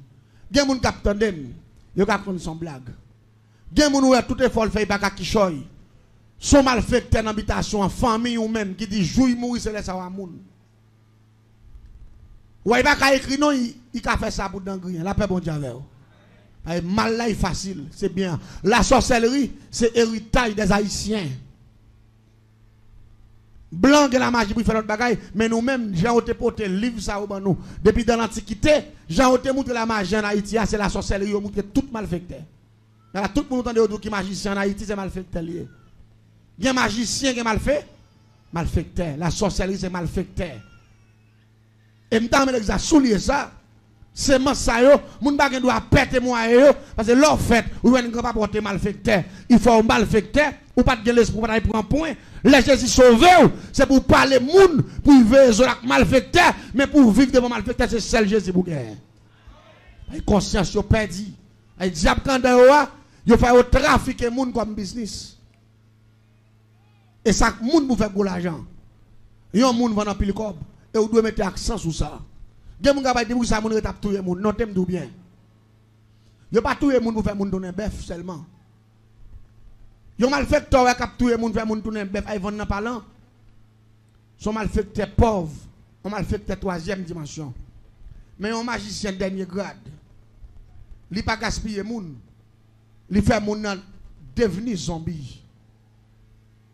Il y a des gens qui attendent, ils ont son blague. Gen moun ou tout effort fait pas ki choy. Son malfaiteur dans habitation en famille ou même qui dit jouy mourir c'est laisse à moun. Ou il pas écrit non il ka fait ça pour dans rien. La paix bon Dieu avec. Mal là est facile, c'est bien. La sorcellerie, c'est héritage des Haïtiens. Blanc de la magie pour faire notre bagaille, mais nous-mêmes, Jean Ote porté livre ça au nous. Depuis dans l'Antiquité, Jean Ote montre la magie en Haïti, c'est la sorcellerie, on montre tout malfaiteur. Tout le monde entend qui est magicien en Haïti, c'est malfaiteur. Il y a un magicien qui est mal fait, malfaiteur. La sorcellerie, c'est malfaiteur. Et maintenant, je soulier ça. C'est moi ça, moun bagay doit péter moi parce que l'or fait, ou ne peut pas porter malfaiteur. Il faut un malfaiteur, ou pas de l'esprit pour aller prendre point. Les Jésus sauvé, c'est pour parler moun, pour vivre avec malfaiteur, mais pour vivre devant malfaiteur, c'est seul Jésus pour gagner. Conscience, yo perdu. Les diables quand ils font trafiquer les gens comme business. Et ça, les gens pour faire de l'argent. Il y a des gens qui vendent pile cob. Et vous devez mettre accent sur ça. Il y a des gens qui disent que ça, les gens tuer les gens. Non, t'aimes tout bien. Il n'y a pas tuer les gens pour faire les gens donner un bœuf seulement. Il y a des malfaiteurs qui tuer les gens pour faire les gens donner un bœuf. Ils vendent pas là. Ils sont malfaiteurs pauvres. Ils sont malfaiteurs troisième dimension. Mais un magicien dernier grade. Il ne pas gaspiller les gens. Il fait les gens devenir zombies.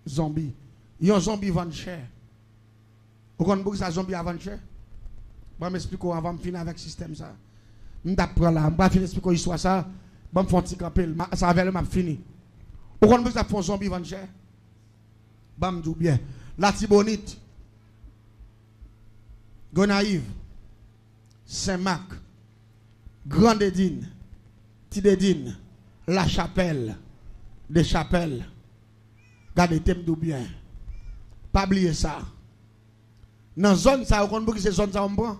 Zombie. Il y a un zombie vend cher. Vous comprenez que ça zombie avant cher? Je vais m'expliquer avant de finir avec le système. Ça. Je vais là. Je vais finir expliquer l'histoire. Ça. Je vais me faire un petit campel. Ça va aller, fini. Vous comprenez que ça fait un zombie vend cher? Je vais me dire bien. La Tibonite. Gonaïve. Saint-Marc. Grande Edine. Tidedine. La Chapelle. Des Chapelles. Gardez thème d'où bien. Pas oublier ça. Dans la zone, ça, vous comprenez que c'est zone ça, on prend.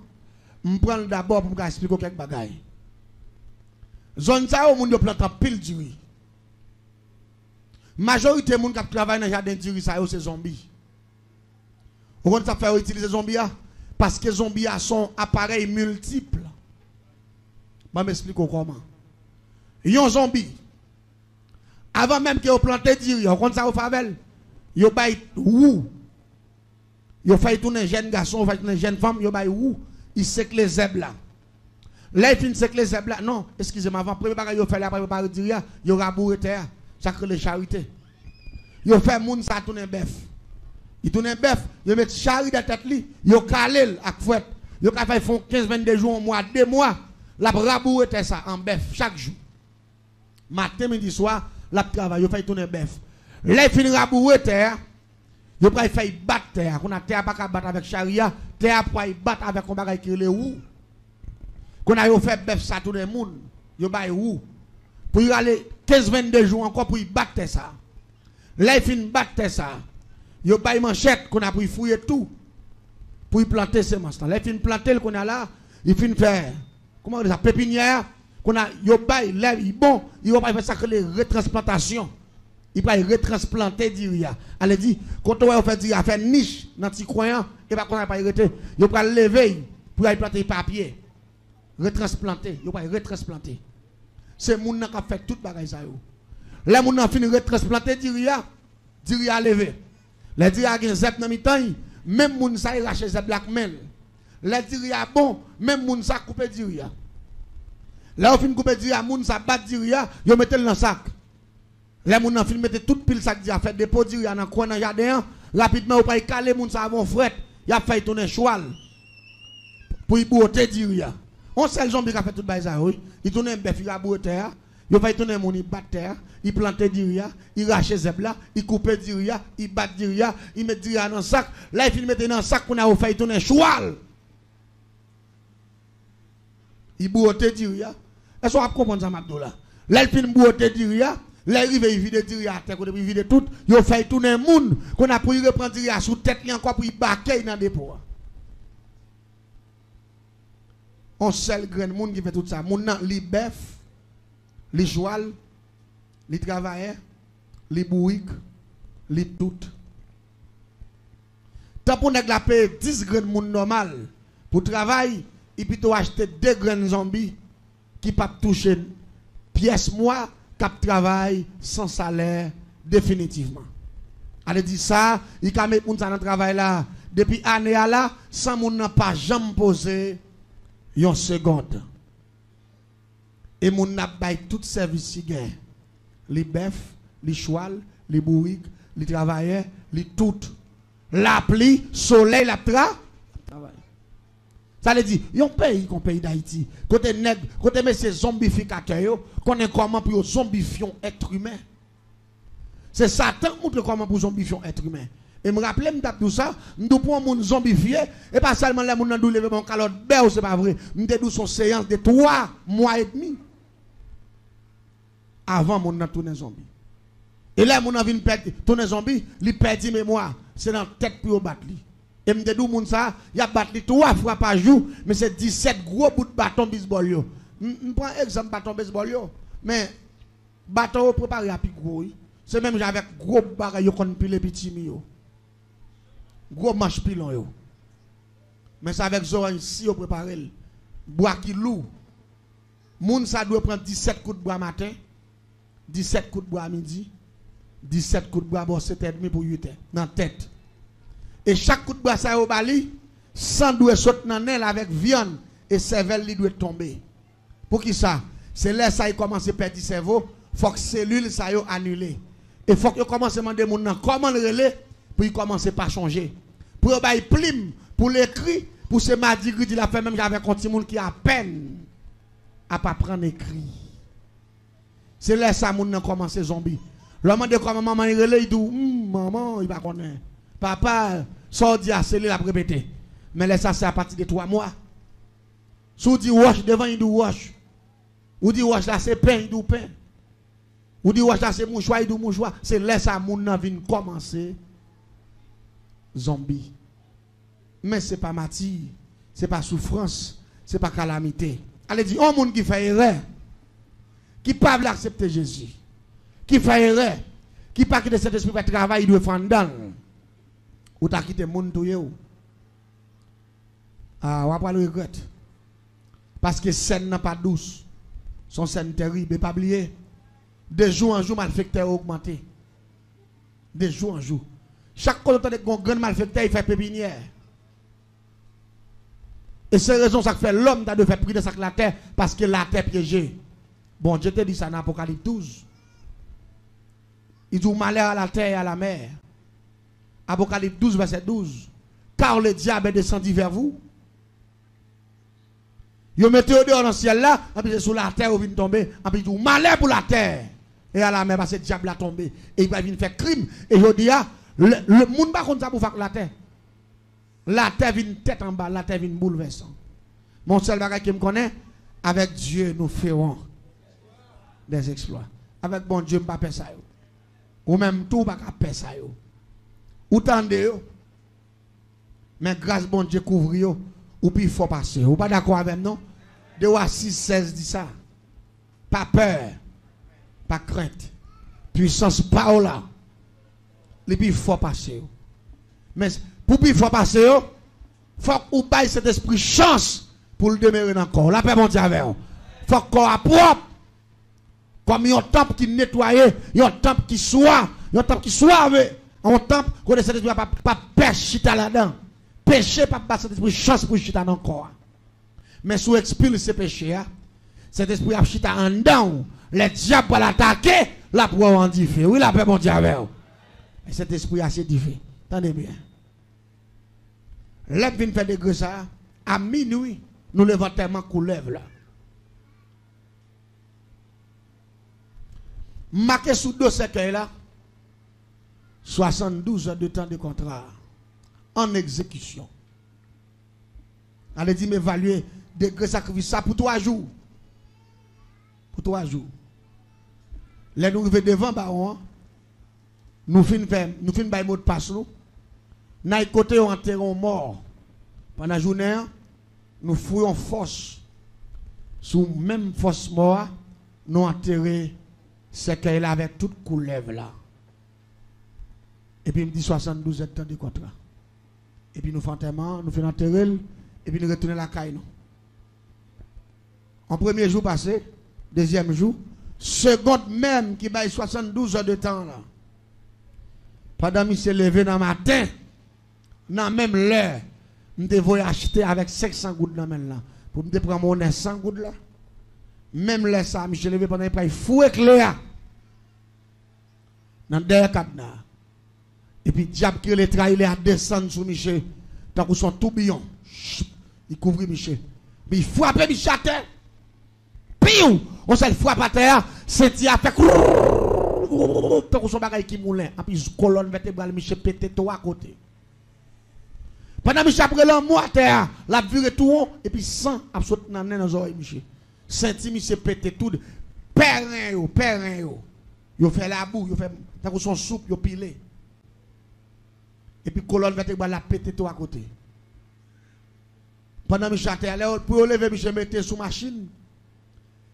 On prend d'abord pour expliquer quelques bagages. Zone ça, on monde plante pile de riz. Majorité des gens qui travaillent dans le jardin de riz, c'est zombies. Vous comprenez ça fait utiliser zombies? Parce que les zombies sont appareils multiples. Je vais m'expliquer comment. Il y a un zombie. Avant même que vous plantez du riz, vous comprenez ça au favel? Vous avez où? Vous faites tourner un jeune garçon, vous faites tourner une jeune femme, vous avez où? Il sec les zèbres là. Là, il finit sec les zèbres là. Non, excusez-moi, avant, premier bagage, vous faites là, préparer du riz, vous rabourez terre. Ça crée les charités. Vous faites moun ça tourner un bœuf. Il tourne un bœuf, vous mettez charité dans la tête, vous calez avec fouette. Vous font 15-22 jours, un mois, 2 mois, la rabourez terre ça en bœuf chaque jour. Matin, midi, soir, la travail, vous faites tourner un bœuf. Là, il finit rabourez terre. Vous pouvez faire battre terre. On a terre pas battre avec charia, terre pour battre avec un bagage qui est où. Qu'on a fait bœuf ça tout le monde. Vous pouvez où. Pour y aller 15-22 jours encore pour y battre ça. Là, il finit battre ça. Vous pouvez manchette qu'on a pour y fouiller tout. Pour y planter ces semences. Là, il finit planter qu'on a là. Il finit faire, comment on dit ça, pépinière. Qu'on a, vous pouvez, là, il bon. Il va faire ça que les retransplantations. Il va retransplanter d'Iria. Elle dit, quand on va faire d'Iria, faire niche dans le petit coin, et pas qu'on va pas arrêter. Il va lever pour aller planter papier. Retransplanter. Il va retransplanter. C'est mon qui a fait tout le bagage. Là, mon a fini de retransplanter d'Iria. D'Iria levé. Les d'Iria a zep dans mi temps, même mon ça il rache zep black mel. Les d'Iria bon, même mon ça coupe d'Iria. Là, on finit de couper d'Iria, mon ça bat d'Iria, il mette dans le sac. Les gens ont filmé toute pile sac d'Iria, fait des pots d'Iria dans le coin dans le jardin. Rapidement, on peut caler les gens avant fret. Il a fait tourner cheval pour y botter d'Iria. On sait le zombie qui a fait tout ça, oui. Il tourne un bœuf, il a botter. Il fait tourner mon il bat terre, il plante d'Iria, il rache zeb là, il coupe d'Iria, il bat d'Iria, il met d'Iria dans le sac. Là, il met dans le sac pour a fait tourner cheval. Il botter d'Iria. Est-ce qu'on va comprendre ça, Mabdoula? Là, il finit botter d'Iria. Là, il vide d'Iria à terre, il vide tout. Il fait tourner le monde qu'on a pour y reprendre d'Iria sous tête, il encore pour y baquer dans le dépôt. On sait le grand monde qui fait tout ça. Moun nan li bœuf, li joual, li travailleur, li bourrique, li tout. Tant pour nèg la paye 10 grands monde normal pour travail, et puis tu acheter 2 grands zombies qui pas toucher pièce moi qui travail sans salaire définitivement. Elle dit ça, il ka mettre moun ça dans travail là depuis année là sans moun n'a pas jamais posé une seconde. Et moun n'a pas tout service si gain. Les bœufs, les chouals, les bourriques, les travailleurs, les tout. La pluie, soleil, la travail. Ça veut dire, yon pays qu'on pays d'Haïti, côté nègre, côté messieurs zombificateurs, qu'on est comment pour zombifier être humain. C'est Satan qui montre comment pour zombifier être humain. Et me rappelle, me tout ça, nous pour moun zombifié, et pas seulement les moun nan dou lever mon calotte, c'est pas vrai. Nous dou son séance de 3 mois et demi. Avant moun nan tourner zombie. Et là moun nan vinn perdre tourner zombie, li perdre mémoire, c'est dans tête pour battre li. Et me dou moun ça, y a battu 3 fois par jour, mais c'est 17 gros bouts de bâton baseball yo. On prend exemple bâton baseball yo. Mais, bateau préparé à plus gros. C'est même avec gros bagaille yo kon pile petit yo. Gros manche pilon yo. Mais c'est avec orange si yo préparé. Bois qui lourd. Moun ça doit prendre 17 coups de bois matin, 17 coups de bois midi, 17 coups de bois bon 7h30 pour 8h dans tête. Et chaque coup de bois ça au bali, sang doit sauter dans l'aile avec viande et cervelle li doit tomber. Pour qui ça? C'est là ça il commence à perdre cerveau, faut que cellule ça yo annulé. Et faut que commence à demander moun comment le relais pour il commencer pas changer. Pour bail plim, pour l'écrit, pour ce mardi il a fait même j'avais un petit monde qui a peine à pas prendre écrit. C'est là ça moun commence zombie. L'homme de comment maman il relais il dit maman il va connaître. Papa sort dit c'est la répéter. Mais là ça c'est à partir de 3 mois. Si vous dites wash devant il dit wash. Ou dit wash là c'est pain il dit pain. Ou dit wash là c'est mouchoir il dit mouchoir. C'est là ça moun nan vinn commencer zombie. Mais c'est pas maladie, c'est pas souffrance, c'est pas calamité. Allez dire un monde qui fait erreur, qui pas veut accepter Jésus, qui fait erreur, qui pas quitter cet esprit de travail, il doit faire dans. Ou t'as quitté monde tout yo. Ah, on va pas le regretter. Parce que scène n'a pas douce. Son scène terrible, et pas oublier. De jour en jour, malfecteur augmenté. De jour en jour. Chaque fois que tu as un grand malfecteur, il fait pépinière. Et c'est la raison ça fait l'homme de faire prier de la terre parce que la terre piégée. Bon, Dieu te dit ça dans Apocalypse 12. Il dit malheur à la terre et à la mer. Apocalypse 12, verset 12. Car le diable est descendu vers vous. Vous mettez au dehors dans le ciel là, et puis sur la terre, vous venez tomber. Et puis il dit malheur pour la terre et à la mer parce que le diable a tombé. Et il va venir faire crime. Et je dis, le monde va contre ça pour faire la terre. La terre vient tête en bas, la terre vient bouleversant. Mon seul bagage qui me connaît, avec Dieu nous ferons des exploits. Avec bon Dieu, je ne peux pas faire ça. Ou même tout, je ne peux pas faire ça. Ou tendez, mais grâce bon Dieu couvre, ou puis il faut passer. Ou pas d'accord avec nous? De 6, 16 dit ça. Pas peur, pas crainte. Puissance pas là. Et puis il faut passer. Mais pour qu'il faut passer, il faut qu'on baille cet esprit chance pour le demeurer dans le corps. La paix mon Dieu avec vous. Il faut qu'on soit propre. Comme il y a un temple qui nettoie, il y a un temple qui soit, il y a un temple qui soit, un temple qu'on essaie de pas pêcher là-dedans. Péché, pas passer cet esprit chance pour chita dans le corps. Mais si vous expulsez ce péché, cet esprit a chita en dedans, le diable va l'attaquer, la pour en diffé. Oui, la paix mon Dieu avec vous. Et cet esprit a c'est diffé. Attendez bien. L'homme vient faire des grâces à minuit, nous levons tellement couleuvre là. Marqué sous deux cercueils là, 72 heures de temps de contrat en exécution. Allez dire m'évaluer des grâces sacrifices ça pour 3 jours. Pour 3 jours. Là nous arrivons devant baron, nous finissons par mot de passe nous. Dans côté on enterre mort. Pendant la journée, nous fouillons force. Sous même force mort, nous enterrons ce qu'elle avec toute couleuvre là. Et puis il me dit 72 temps de contrat. Et puis nous faisons enterrement, nous faisons enterrer, et puis nous retournons la caille. En premier jour passé, deuxième jour, seconde même qui baille 72 heures de temps là. Pendant que je suis levé dans le matin, dans même l'heure, je devais acheter avec 500 gouttes dans même là. Pour me prendre mon 100 gouttes là. Même l'heure ça, je suis levé pendant que je fouet clair. Dans le dernier cadenas. Et puis, le diable qui le trahit, il a descendu sur Michel. Tant que son tourbillon. Il couvre Michel. Mais il frappe Michel à terre. Piou! On s'est frappé à terre. C'est a fait. Tant que son bagage qui moulin. Et puis, colonne vertébrale, Michel pété tout à côté. Pendant que Michel après l'amour à terre, la viré tout haut. Et puis, sang a sauté dans les oreilles, Michel. Senti Michel pété tout. Perrin yo. Yo fait la boue, yo fait. Tant que son soupe, yo pilé. Et puis colonne vertébrale la pété tout à côté. Pendant que Michel était pour lever Michel mettait sous machine.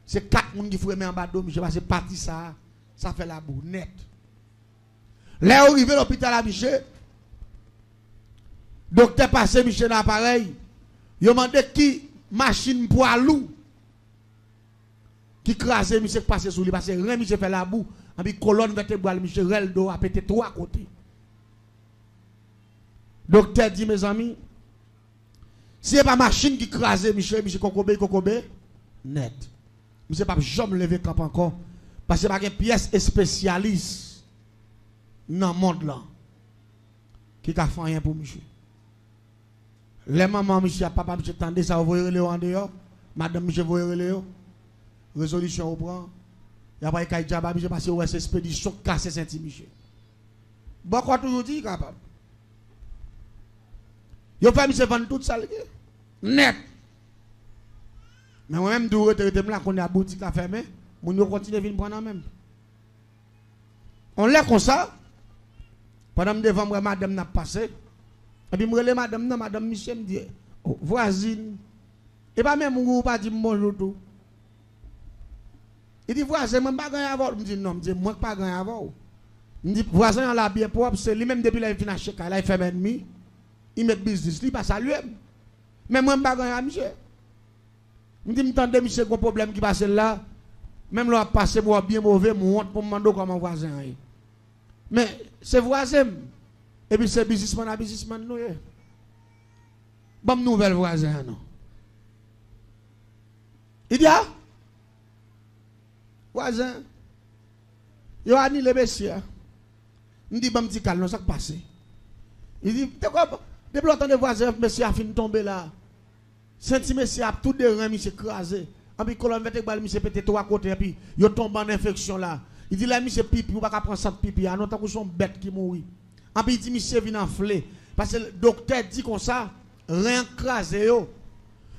C'est 4 personnes qui font en bas d'eau, monsieur, parce que parti ça fait la boue net. Là, arrivé à l'hôpital à monsieur, docteur passé, monsieur, dans l'appareil, il a demandé qui machine poids lourd qui crase, monsieur, passé sous lui, parce que rien, monsieur, fait la boue, et puis colonne vertébrale, monsieur, rel d'eau a pété 3 côtés. Docteur dit, mes amis, si ce n'est pas machine qui crase, monsieur, kokobé, net. Monsieur, pas jamais lever camp encore, parce que c'est pas une pièce spécialiste dans le monde là, qui a fait rien pour monsieur. Les mamans, monsieur, papa, monsieur, tendez ça, vous voyez en dehors, madame, monsieur, vous voyez résolution au prend. Il n'y a pas de cas monsieur, parce que ouais, c'est expédition cassée Saint-Ti, monsieur. Bon, quoi toujours dit, capable. Yo fait monsieur vendre tout ça, net. Mais moi-même, je suis là, qu'on a boutique à fermer, on continue à venir prendre même. On l'a comme ça. Pendant que devant moi, madame n'a passé. Et puis, je me madame Michel me dit, oh, voisine. Et pas même, on pas dit bonjour tout. Il dit, voisin, je ne pas gagner avant. Je me dis, non, je ne pas gagner avant. Je me dis, voisin, il a bien propre, c'est lui-même depuis qu'il a fini à il fait ennemi. Il met business, il passe à lui. Mais moi, je ne pas gagner à monsieur. Je me dis, je monsieur, un problème qui passe là. Même là, passer pour bien mauvais, je honte pour me demander comment voisin est. Mais c'est voisin. Et puis c'est businessman à businessman. Nous, bon, nouvelle voisin, non. Il dit, ah, voisin, il a annulé les messieurs. Il dit, bon, petit calme, ça qui passe. Il dit, depuis longtemps, les voisins, monsieur a fini de tomber là. Saint-Monsieur a tout de reins, monsieur crasé. Et puis, colonne vertébrale, monsieur pété 3 côtés, et puis, il tombe en infection là. Il dit là, monsieur pipi, ou pas prendre ça de pipi, non, tant que son bête qui mourit. Et puis, il dit, monsieur vient enfler. Parce que le docteur dit comme ça, rien crasé, yo.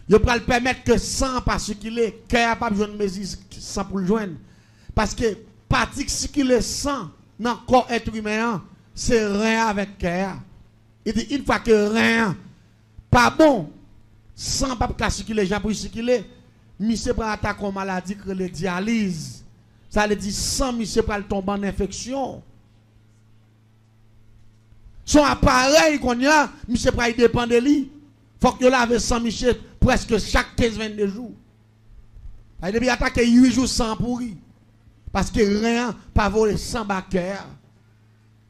Il peut le permettre que sang pas circuler, cœur n'a pas besoin de mesure sang pour le joindre. Parce que, partie qui circule sang dans le corps être humain, c'est rien avec cœur. Il dit, une fois que rien, pas bon, sang pas circuler, les gens pour circuler, monsieur prend attaque en maladie que le dialyse. Ça veut dire sans monsieur prend tomber en infection. Son appareil qu'on y a, monsieur prend dépend de lui. Faut que lave sans monsieur presque chaque 15-22 jours. Il devait attaquer 8 jours sans pourri. Parce que rien pas volé sans backer.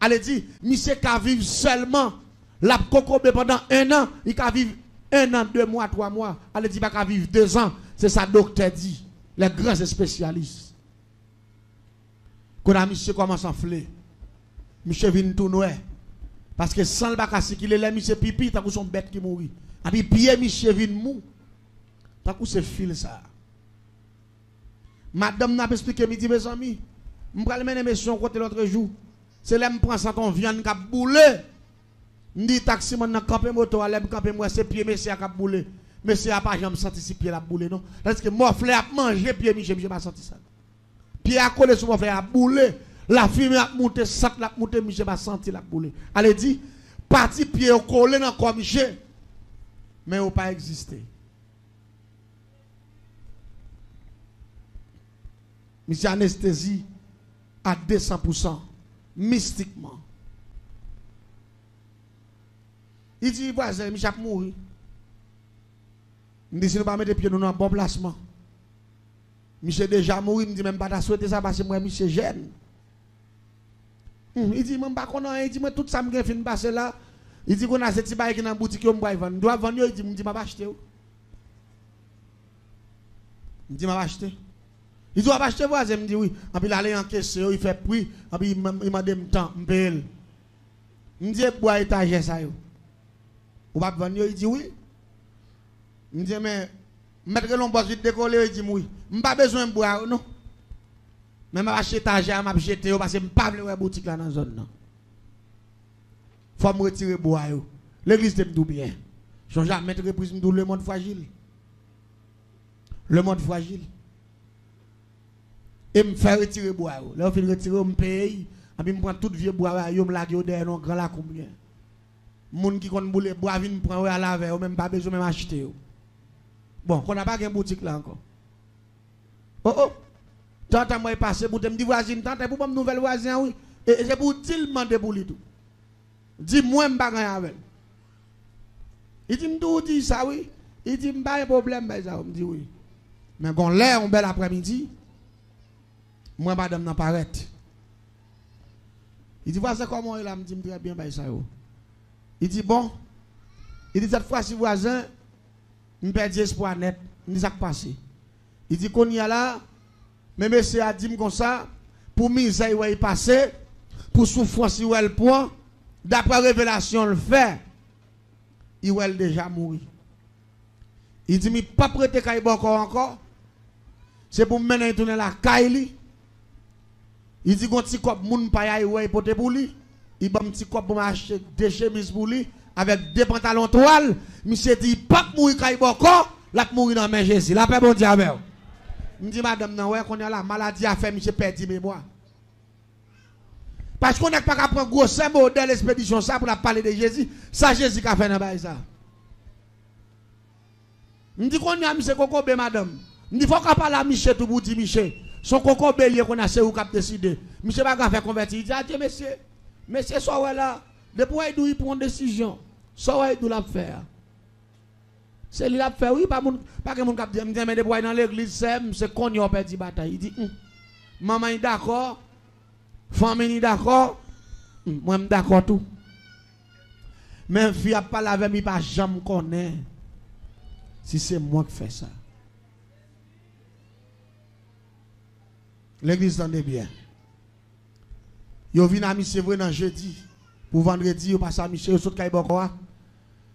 Elle dit, monsieur qui vivre seulement la cocobe pendant 1 an, il peut vivre 1 an, 2 mois, 3 mois. Elle dit, il va vivre 2 ans. C'est ça docteur dit. Les grands spécialistes. Quand a monsieur commence à enfler, monsieur vient tout noir. Parce que sans le bac à circuler, les monsieur pipi, t'as son bête qui mourit. Et puis, pied, monsieur vient mou. T'as coup c'est fil ça. Madame n'a pas expliqué, me dit, mes amis, je vais mener mission côté l'autre jour. C'est là que je prends ça ton viande qui a boulé. Je dis, taxi, je camper moto, je camper moi, c'est pied, monsieur qui a boulé. Monsieur n'a pas jamais senti si pied la boulé, non? Parce que mon frère a mangé pied, monsieur, je n'ai pas senti ça. Pied a collé sur mon frère, a boulé. La fumée a monté, ça a monté, monsieur n'a pas senti la boulé. Elle dit, parti pied au collé dans le corps, monsieur. Mais il n'a pas existé. Monsieur anesthésie à 200%, mystiquement. Il dit, voisin, monsieur a mouru. Il dit, si nous ne pas mettre pieds dans un bon placement. Monsieur déjà mouru, il me dit, même pas souhaité ça parce que moi, monsieur jeune. Il dit, même pas qu'on a, il dit, moi, tout ça, je fin passer là. Il dit, qu'on a cette bail qui est dans la boutique, on va vendre. Doit vendre, il dit, je vais acheter. Il dit, je vais acheter. Il dit, on va acheter, voisin, il me dit, oui. Et puis, il allait encaisser, il fait prix, et puis, il m'a dit, temps, je paye. Il me dit, bois étagère ça, yo. On va vendre, il dit, oui. Il me dit, mais, mettre l'on bosse vite décoller, il dit, oui. Je n'ai pas besoin de boire, non. Mais je vais acheter étagère, je vais jeter, parce que je ne peux pas aller boutique là dans la zone. Il faut me retirer bois. L'église t'aime tout bien. Je ne jamais mettre reprise le monde fragile. Le monde fragile. Et me faire retirer bois. Là, je vais retirer mon pays. Et puis, je prends tout vieux bois. Je me lage derrière un grand là combien. Les gens qui connaissent bois, bois viennent prendre à la veille. Même pas besoin de acheter. Bon, on n'a pas de boutique là encore. Oh oh. Tant moi passé pour te me dire voisine, tant pour pas nouvelle voisin oui. Et c'est pour dire demander pour lui tout. Dis moi m'pa rien avec. Il dit m'dou dit ça oui. Il dit m'pa un problème ben ça, me dit oui. Mais quand l'air un bel après-midi, moi madame n'a pas arrête. Il dit voisin comment il a me dit très bien ben ça yo. Il dit bon. Il dit cette fois si voisin me perdre espoir net, me dit ça passé. Il dit qu'on y a là mais monsieur a dit comme ça pour misère il passé pour souffrance il le point d'après révélation le fait il est déjà mort. Il dit mais pas prêter kay encore c'est pour mener tourner la kay. Il dit qu'on petit cop moun pa y ouais porter pour lui il ba petit cop pour acheter deux chemises pour lui avec deux pantalons toile monsieur dit pas mourir kay encore la mourir dans main Jésus la paix bon Dieu avec. Je dis madame non ouais qu'on a la maladie a fait monsieur perdu mémoire. Parce qu'on n'a pas qu'à prendre gros modèle expédition ça pour la parler de Jésus, ça Jésus qui a fait dans ça. Je dis qu'on a monsieur Coco madame. Je dis faut qu'on parle à Michel tout pour dire Michel. Son Coco bélier qu'on a c'est où cap décider. Michel pas qu'à faire convertir. Il dit adieu monsieur. Monsieur soit là, depuis il prend une décision. Soit il doit faire. C'est lui qui a fait, oui, pas que mon cap dit, mais depuis dans l'église, c'est qu'on y a perdu bataille. Il dit, maman est d'accord, famille est d'accord, moi je suis d'accord tout. Mais fille a pas avec moi, pas jamais connaît si c'est moi qui fais ça. L'église tendez bien. Yo vient à monsieur vrai dans jeudi pour vendredi, yo passe à monsieur, yo saute Kaibokoa.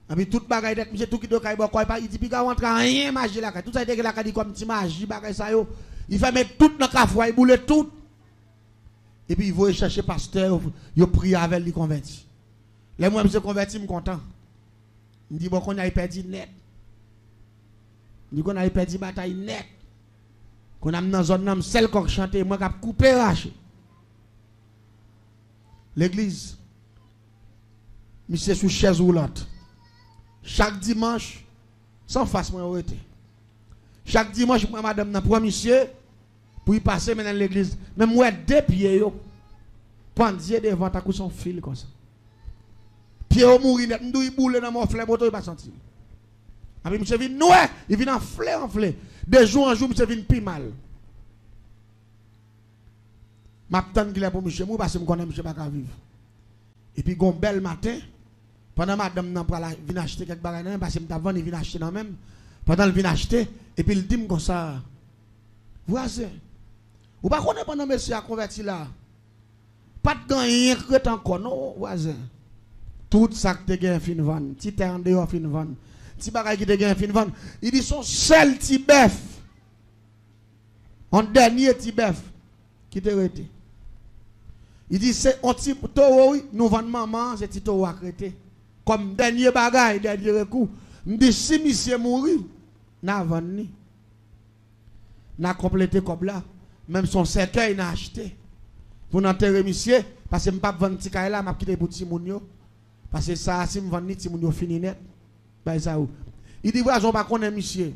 Et puis toute bagaille d'être monsieur tout qui doit Kaibokoa, il dit puis ga rentre rien magie là, tout ça était là dit comme petit magie bagaille ça yo. Il fait mettre tout dans cafou, il boule tout. Et puis il va chercher pasteur, yo prie avec lui converti. Là moi monsieur converti me content. Il dit bon qu'on a perdu net. Il dit qu'on a perdu bataille net. Qu'on a dans zone nam celle qu'on chanter moi cap couper racher. L'église monsieur sous chaise roulante. Chaque dimanche sans face moi arrêté. Chaque dimanche moi madame nan pour monsieur pour y passer maintenant l'église. Même moi deux pieds yo pendier devant ta cou son fil comme ça. Pied au mourir net m'dou y boule dans mon fleur moto il pas senti. Après monsieur vient noir, il vient en fleur. De jour en jour monsieur vient plus mal. M'a tande qu'il est pour monsieur moi parce que me connais monsieur pas vivre. Et puis gon bel matin pendant madame nan pour la vinn acheter quelque bagages parce que me t'avant il vinn acheter dans même pendant il vinn acheter et puis il dit comme ça voisin ou pas connaître pendant monsieur a converti là pas de gagner crête encore non voisin tout ça que te gain fin vendre ti terre en dehors fin vendre ti bagay qui te gain fin vendre il dit son seul ti bœuf en dernier ti bœuf qui te rete il dit c'est un petit taureau nous vendons maman c'est petit taureau arrêté comme dernier bagay dernier recours me dit si monsieur mourir n'a vendre ni n'a complété comme là même son cercueil n'a acheté pour n'enterrer monsieur parce que me pas vendre petit là m'a quitter pour petit moun yo parce que ça si me vendre ni petit moun yo fini net bah ça ou il dit voyons pas connaître monsieur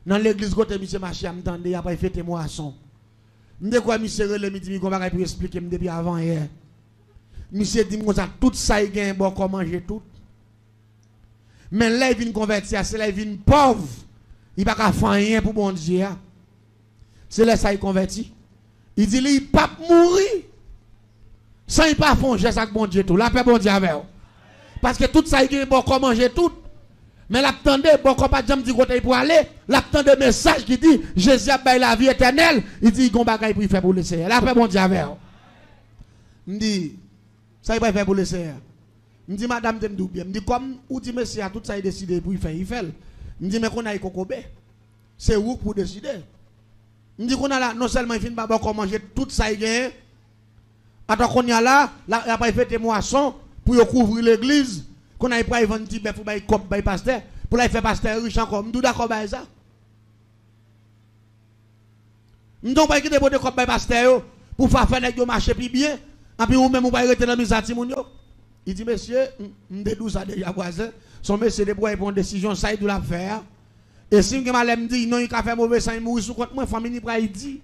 dans l'église côté monsieur marché m'tendé y a pas fêter moisson m'de quoi monsieur relé me dit qu'on va pour expliquer me depuis avant hier monsieur dit comme ça tout ça il gagne bon comment manger tout mais là il vient convertir c'est là il vient pauvre il pas faire rien pour bon Dieu c'est là ça il converti il dit il pas mourir sans il pas faire geste avec bon Dieu tout la paix bon Dieu avec parce que tout ça il gagne bon comment manger tout mais l'attendait bon comme pas jamais dit côté pour aller l'attendait message qui dit Jésus a bail la vie éternelle il dit gon bagay pour faire pour le Seigneur la paix bon Dieu avec me dit ça il pas faire pour le Seigneur me dit madame te me bien me dit comme ou dit monsieur a tout ça il décidé pour il fait me dit mais qu'on a kokobé c'est où pour décider me dit qu'on a là non seulement il fin pas bon comment manger tout ça il gagne attends qu'on y a là il a pas fait moisson pour couvrir l'église qu'on a pas vendre petit bœuf pour bail cop bail pasteur pour la faire pasteur riche encore m'dou d'accord bail ça m'don pas quitter pour de cop bail pasteur pour faire nèg yo marcher plus bien et puis ou même ou pas rester dans misère ti moun yo il dit monsieur m'dé dou ça déjà voisin son monsieur de pour prendre décision ça il doit la faire Et si je me dis, non, il a fait mauvais sang, il mourit sous compte moi, famille il dit.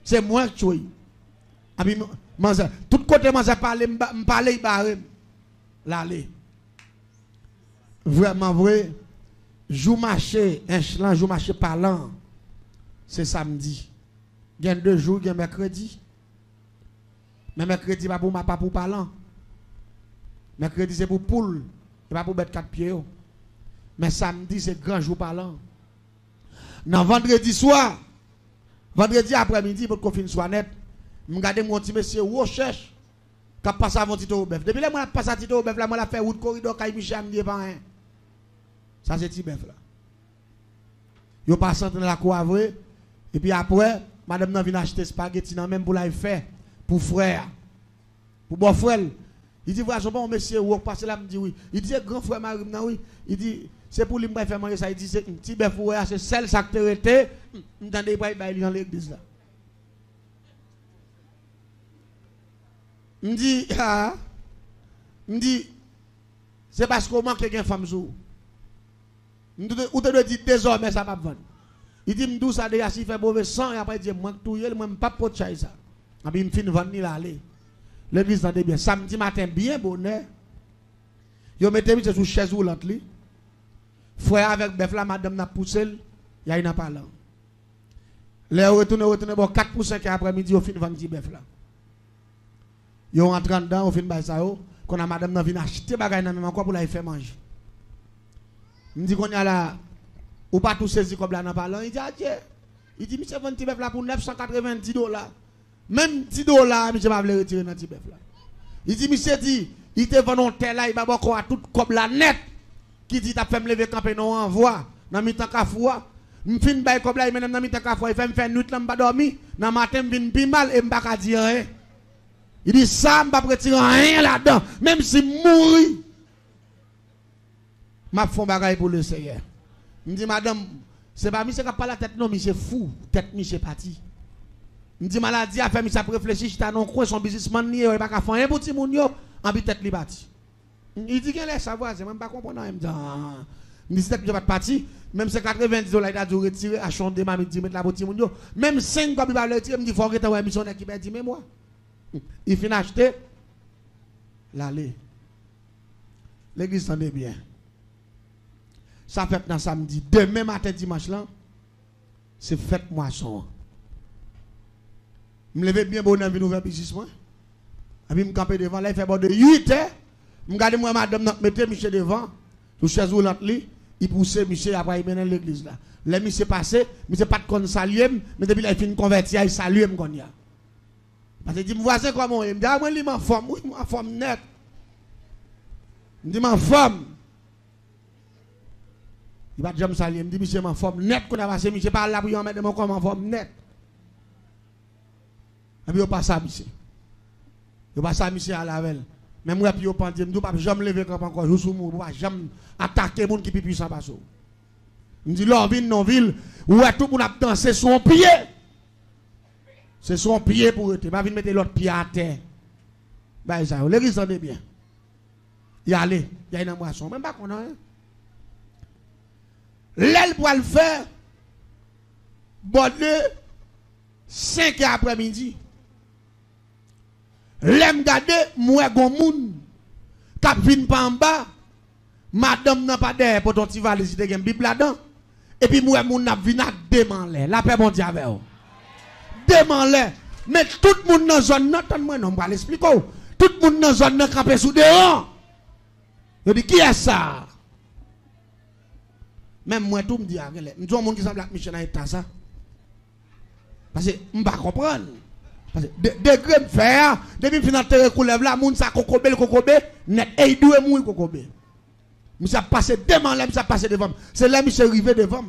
C'est moi qui tue. Tout côté, moi, je parle, il barre. L'aller. Vraiment vrai. Jour marché, un chlan, jour marché parlant. C'est samedi. Il y a 2 jours, il y a mercredi. Mais mercredi, pas pour parlant. Mercredi, c'est pour poule. Et pas pour mettre 4 pieds. Mais samedi, c'est grand jour parlant. Dans vendredi soir, vendredi après-midi, pour qu'on finisse soit net, je regarde mon petit monsieur recherche. Quand passe avant Tito Obeuf. Depuis là, moi, passe à Tito Obeuf, là, moi, la fait route corridor, Kaï Michel, me dit pas rien. Ça, c'est Tito Obeuf là. Yo passe dans la cour vrai. Et puis après, madame n'a vient acheter spaghetti, même pour la faire, pour frère. Pour bon frère. Il dit, voilà, bon monsieur, ou passe là, me dit oui. Il dit, grand frère Marie, oui. Il dit, c'est pour lui me faire manger ça. Il dit, c'est un petit bœuf, c'est celle ça que tu été. Je n'entendais pas, il dans l'église là. Me dit, ah, me dit, c'est parce qu'on manque quelqu'un femme sous. Ou te doit dire désormais ça va vendre. Il dit, m'dou ça déjà si fait mauvais sang, et après il dit, moi tout yel, moi pas pot chai ça. Et puis il me fin vendre ni l'aller. L'église tendait bien. Samedi matin, bien bonheur. Yo mettez mis sous chaise roulante li. Frère avec bœuf là, madame n'a poussé, il y a une parlant. Les retourne bon 4 pour 5 après-midi, au fin vendre petit bœuf là. Yo rentre dedans, au fin de ça yo, qu'on a madame n'a vient acheter bagay nan même encore pour la faire manger. Il dit qu'on y a là ou pas tout saisi comme là dans parlant, il dit adieu. Il dit monsieur vend petit bœuf là pour $990. Même $10, monsieur va le retirer dans petit bœuf là. Il dit monsieur dit, il te volontaire là, il va encore à tout comme la net qui dit t'as fait me lever camper non envoi dans mi temps kafwa. M'fin bay comme là, il même dans mi temps kafwa, il fait me faire nuit là m'pa dormi, dans matin m'vinn pi mal et m'pa ka dire rien. Il dit ça m'pa retirer rien là-dedans, même si mourir. M'a font bagaille pour le Seigneur. Me dit madame, c'est pas monsieur qui parle la tête non, monsieur fou, tête monsieur parti. Me dit maladie a fait monsieur réfléchir, j'étais dans coin son businessman ni pas ka faire un petit moun yo, en bi tête li parti. Il dit qu'il laisse savoir, c'est même pas comprendre. Il me dit, me dit, c'est pas de parti, même si $90, il a dû retirer, à changer, il dit, mettre la boutique, même 5 comme il va le retirer, il me dit, il faut arrêter la mission qui dit, mais moi. Il finit acheter, l'aller. L'église s'en est bien. Ça fait dans samedi, demain matin, dimanche là, c'est fête moisson. Je me lève bien bon dans une nouvelle business, moi. Et puis, je me campe devant, là, il fait bon de 8 heures. Je regarde moi madame mettre Michel devant, tout chaise roulante li, il pousse Michel après il mène dans l'église là. Les Michel passé, Michel pas de con saluer, mais depuis là il fin converti, il salue me konya. Parce que dit me voisin comment il me dit moi li en forme, oui, en forme net. Il dit en forme. Il va jamais saluer, il me dit Michel en forme net qu'on a passé Michel par là pour y mettre mon comme en forme net. Et puis on passe à Michel. On passe à Michel à la veille. Mais moi, puis, je ne peux pas jamais lever comme encore. Je suis mort, je ne jamais attaquer les gens qui sont puissants. Je me dis, là, ville, non, ville, où tout le monde a dansé son pied. C'est son pied pour eux. Je ne vais pas mettre l'autre pied à terre. Ben, ça, l'église en est bien. Il y a allé, il y a une boisson. Même pas qu'on a. L'aile pour le faire, bon, 5 heures après-midi. L'aime gade, moi gon moun k'ap vinn pa en bas, madame n'a pas d'air pour ton petit valise si te gen Bible là-dedans. Et puis moi moun n'a vinn ak deman lè. La paix bon Dieu avec vous. Deman lè. Mais tout le monde dans zone nan tan moi non pas l'expliquer. Tout le monde dans zone nan campé sous dehors. Je dis qui est ça? Même moi tout me dit avec me dit un monde qui semble ak Michel dans état ça. Parce que m'pa comprendre. Parce que degré me faire, depuis final terre coulève là, moun sa kokobé, net, et il doit mourir kokobé. Monsieur a passé devant là, monsieur a passé devant. C'est là monsieur arrivé devant.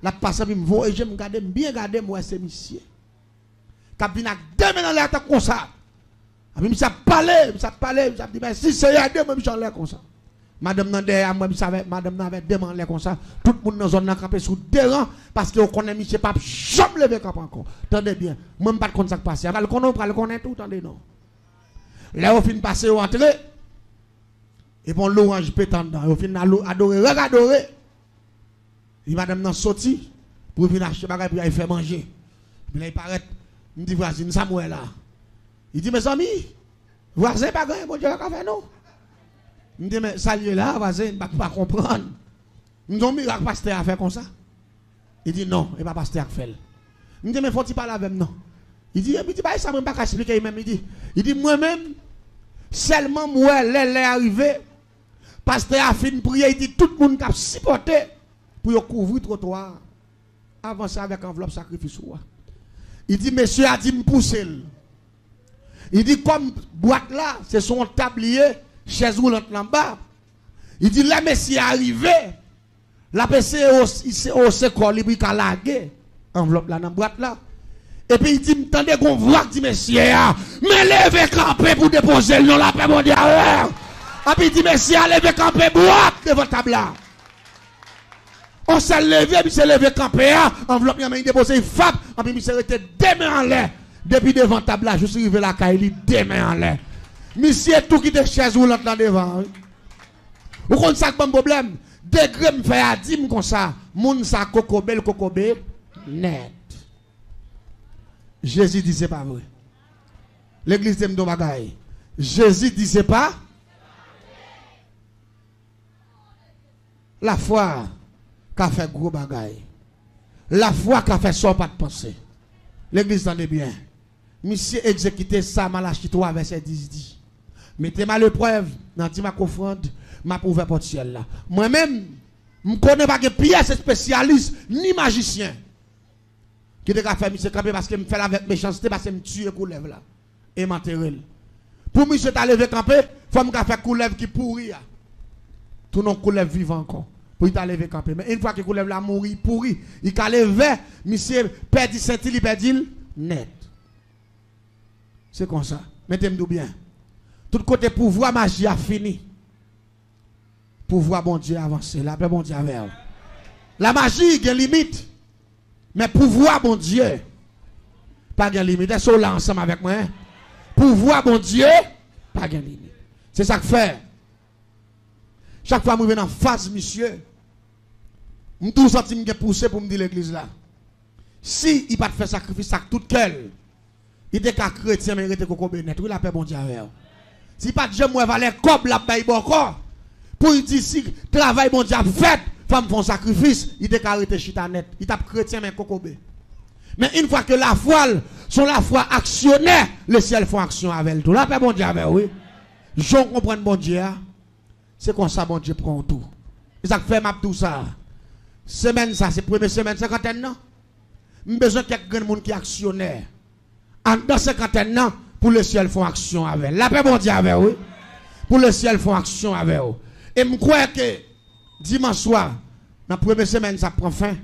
La passe me voit et je me garde bien garder moi c'est monsieur. Cap vinn ak deux dans l'air comme ça. Après monsieur a parlé, monsieur a dit mais si c'est à deux moi monsieur en l'air comme ça. Madame nan derrière moi savait madame n'avait demandé comme ça tout le monde dans zone n'a campé sous deux rangs parce que on connaît monsieur pas jamais lever cap encore. Attendez bien, moi pas de compte ça passer. On le connaît tout attendez non. Là au fin passer au entrer et bon l'orange pétant dedans, au fin adorer, regarder. Il madame nan sorti pour venir acheter bagage pour aller faire manger. Puis là il paraît, me dit voisine Samuel là. Il dit mes amis, voisin pas grand, bon Dieu va faire nous. Me dit mais salut là voisin, pas comprendre. Nous avons miracle pasteur à faire comme ça. Il dit non, il pas pasteur à faire. Me dit mais faut-il parler avec non. Il dit bah ça même pas expliquer même il dit moi-même seulement moi les arrivé pasteur a fini prier, il dit tout le monde qui a supporté pour couvrir le trottoir. Avancer avec enveloppe sacrifice. Il dit, monsieur a dit me pousser. Il dit, comme boîte là, c'est son tablier, chaise roulante là bas. Il dit, là, monsieur est arrivé. La PC au secours, il a lagué. Enveloppe là dans boîte là. Et puis il dit, m'tendez qu'on voit, dit monsieur, mais levez camper pour déposer le nom la paix mondiale. Et puis il dit, monsieur, levez camper boîte devant table là. On s'est levé, puis s'est levé campé, enveloppe, il a déposé, il frappe, et puis il s'est resté deux mains en l'air. Depuis devant table là, je suis arrivé la caille, deux mains en l'air. Monsieur, tout qui te chaise roulante là devant. Vous comprenez ça comme problème? Degré me fait à dire comme ça, moun sa kokobel, net. Jésus dit c'est pas vrai. L'église t'aime don bagaille. Jésus dit c'est pas. La foi qu'a fait gros bagaille. La foi qu'a fait ça pas de penser. L'église t'en est bien. Monsieur exécuté ça Malachie 3 verset 10 dit. Mettez-moi l'épreuve dans ma offrande, m'a ouvert porte ciel là. Moi-même, je ne connais pas que Pierre c'est spécialiste ni magicien. Qui te fait monsieur camper parce que me fait avec méchanceté parce que me tue coulève là et m'enterrer. Pour monsieur t'a levé camper, faut me faire coulève qui pourri. Tout non coulève vivant encore. Pour il t'a levé camper. Mais une fois que coulève là mourir pourri, il t'a levé, monsieur perdit Saint-Il, il perdit net. C'est comme ça. Mettez-moi bien. Tout côté pouvoir magie a fini. Pouvoir bon Dieu avancer. La paix bon Dieu avec. La magie a une limite. Mais pouvoir bon Dieu, pas de limite. Est-ce que là ensemble avec moi? Pouvoir bon Dieu, pas de limite. C'est ça que fait. Chaque fois que je viens en face, monsieur, je tout senti me pousser pour me dire l'église là. Si il pas fait sacrifice à tout cœur, il était qu'un chrétien, mais il était qu'au bénet. Oui, la paix bon Dieu avec. Si pas de je me valais comme la paix bon pour dire si travail bon Dieu fait. Femme font sacrifice, il était arrêté chitanet, il tape chrétien mais kokobé. Mais une fois que la foi, sont la foi actionnaire, le ciel font action avec elle tout. La paix bon Dieu avec oui. Je comprends bon Dieu. C'est comme ça bon Dieu prend tout. Et ça fait map tout ça. Semaine ça, c'est première semaine cinquantaine non. J'ai besoin de quelqu'un qui est actionnaire. Dans cinquantaine non, pour le ciel font action avec. La paix bon Dieu avec oui. Pour le ciel font action avec vous. Et je crois que dimanche soir, dans la première semaine, ça prend fin.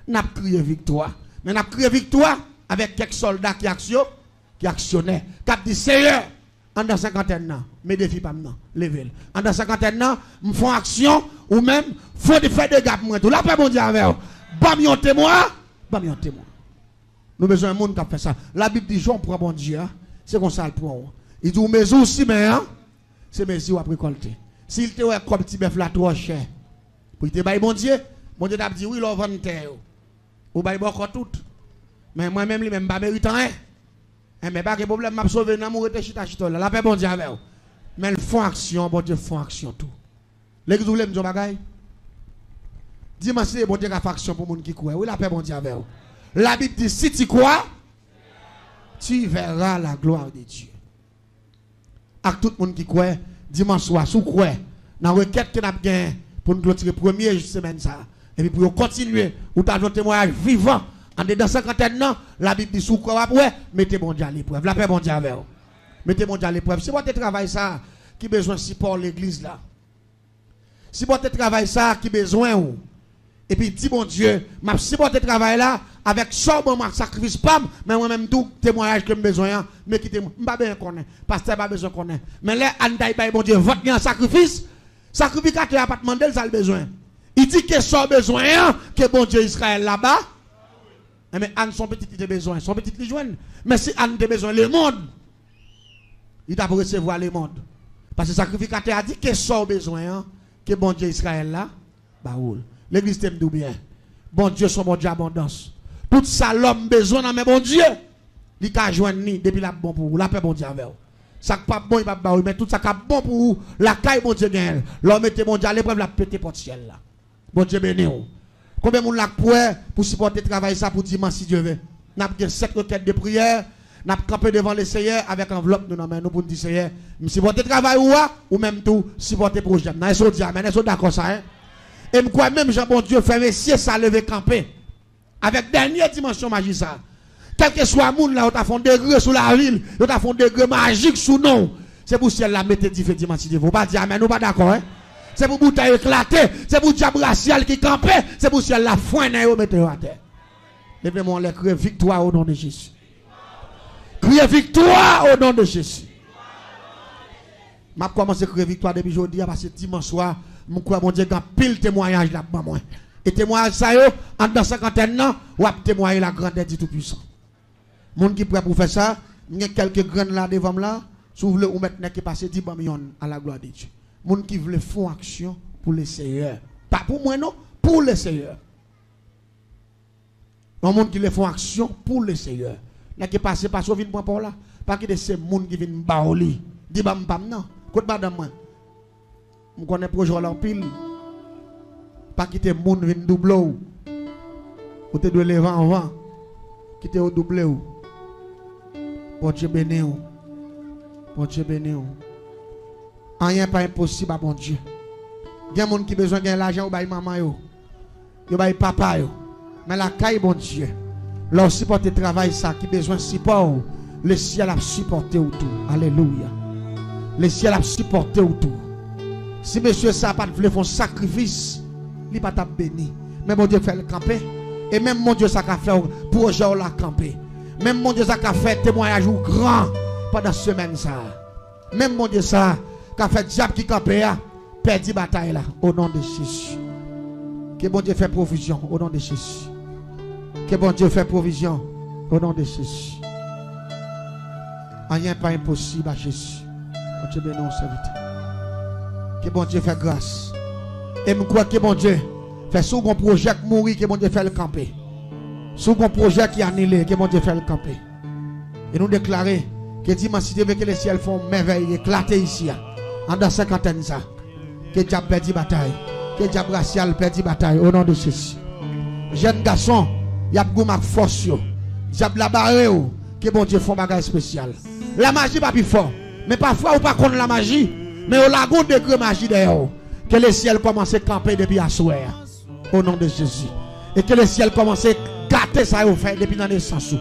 Nous avons crié victoire. Mais nous avons crié victoire avec quelques soldats qui actionnaient. Qui dit Seigneur, en dans cinquantaine, mes défis pas maintenant. Levez-le. En dans cinquantaine, nous faisons action ou même, faut faire des gars pour moi. Tout la paix, bon Dieu, avec vous. Bam, témoin. Bam, témoin. Nous avons besoin d'un monde qui a fait ça. La Bible dit, Jean prend bon Dieu. C'est comme ça le prend. Il dit, mes aussi, mais c'est mes yeux à récolter. S'il te voit comme petit bœuf là, trop cher. Pour te bailler bon Dieu t'a dit oui, l'on vend terre. Ou bailler encore tout. Mais moi-même, lui-même, pas méritant, hein. Mais pas de problème, m'a sauvé, n'a mouru de chita chita là. La paix bon Dieu avec. Mais ils font action, bon Dieu font action tout. L'église vous voulez me dire bagaille? Dis-moi si bon Dieu a fait action pour les gens qui croient. Oui, la paix bon Dieu avec. La Bible dit si tu crois, tu verras la gloire de Dieu. Avec tout le monde qui croit, dimanche soir, sous croit, dans la requête que nous avons gagné pour nous clôturer la première semaine ça. Et puis pour continuer, ou t'as un témoignage vivant, en dedans cinquantaine ans, la Bible dit sous quoi après, mettez mon Dieu à l'épreuve. La paix mon Dieu avec vous. Mettez mon Dieu à l'épreuve. Si vous avez travail ça, qui besoin de support l'église là. Si vous avez travail ça, qui besoin ou. Et puis dis mon Dieu, si vous avez travail là, avec ça, bon, sacrifice pas, mais moi-même tout témoignage que j'ai besoin, mais qui témoigne, je ne pas connaître, pasteur pas besoin de connaître. Mais là, on bon Dieu, votre bien sacrifice, sacrificateur n'a pas demandé, ça le besoin. Il dit que ça besoin, que bon Dieu Israël là-bas. Mais Anne, son petit, il a besoin, son petit, il joigne. Mais si Anne a besoin, le monde, il doit recevoir le monde. Parce que le sacrificateur a dit que ça besoin, que bon Dieu Israël là, bah, l'église t'aime tout bien. Bon Dieu, son bon Dieu abondance. Tout ça, l'homme besoin dans mes bon Dieu. Il a joindre depuis la bon pour vous. La paix bon Dieu avec vous. Ça pas bon, il va pas mais tout ça qui bon pour vous. La caille bon Dieu gagne. L'homme était bon Dieu à l'épreuve, la pété porte ciel là. Bon Dieu béni. Combien de monde là pour supporter le travail ça pour dimanche si Dieu veut. N'a pas 7 requêtes de prière. N'a pas campé devant le Seigneur avec enveloppe nous nous pour dire Seigneur, me supporter le travail ou même tout supporter projet. N'a est-ce que amen, est-ce d'accord ça hein? Et me crois même Jean bon Dieu fait messieurs ça lever camper. Avec dernière dimension magique ça. Quel que soit le monde là, on a fait un degré sous la ville, on a fait un degré magique sous nous. C'est pour ciel la mettre du fait dimanche. Il ne faut pas dire amen, nous pas d'accord hein? C'est pour bouteille éclater, c'est pour diable racial qui campait, c'est pour ciel la foine et mettre à terre. Levez-moi les crier victoire au nom de Jésus. Crier victoire au nom de Jésus. Je commence à crier victoire depuis aujourd'hui parce que dimanche soir, je crois mon Dieu a pile témoignage là pour moi. Et témoignage ça yo en dans 50 ans, ou a témoigner la grandeur du tout-puissant. Monde qui prêt pour faire ça, il y a quelques graines là devant là, si vous voulez ou maintenant qui passe 10 millions à la gloire de Dieu. Monde qui veut faire action pour le Seigneur. Pas pour moi non, pour le Seigneur. Un monde qui le font action pour le Seigneur. Là qui passe pas sur vinn pour là, pas que c'est monde qui viennent baoli. Dis bam bam non. Côté madame moi. On connaît projet en pile. Pas quitter monde vinn double ou. Ou te doit lever en vent. Quitter au double ou. Bon Dieu béni ou. Bon Dieu béni ou. Rien pas impossible à bon Dieu. Il y a des gens qui ont besoin de l'argent ou bail maman yo. Yo bail papa yo. Mais la caille bon Dieu. Leur supporter travail ça qui besoin de support. Le ciel a supporté autour. Alléluia. Le ciel a supporté autour. Si monsieur ça pas voulu faire un sacrifice, il pas t'a béni. Mais mon Dieu fait le camper. Et même mon Dieu ça a fait pour genre la camper. Même mon Dieu ça a fait témoignage grand pendant semaine ça. Même mon Dieu ça a fait diable qui campait perdu bataille là au nom de Jésus. Que bon Dieu fait provision au nom de Jésus. Que bon Dieu fait provision au nom de Jésus. Rien pas impossible à Jésus. Bon Dieu bénisse nos serviteurs. Que bon Dieu fait grâce. Et je crois que bon Dieu fait sous un projet qui mourir, que bon Dieu fait le camper. Sous un projet qui annulé, que bon Dieu fait le camper. Et nous déclarer que dimanche si Dieu veut que les ciels font merveille éclater ici. En dans 50 ans ça. Que diable perdit bataille. Que diable racial perdit bataille au nom de Jésus. Jeune garçon, il y a beaucoup de force. Diable la barre que bon Dieu fait un bagage spécial. La magie pas plus fort. Mais parfois ou pas contre la magie. Mais au lagon de magie d'ailleurs. Que le ciel commence à camper depuis à soir. Au nom de Jésus. Et que le ciel commence à gâter ça au fait depuis dans les sens.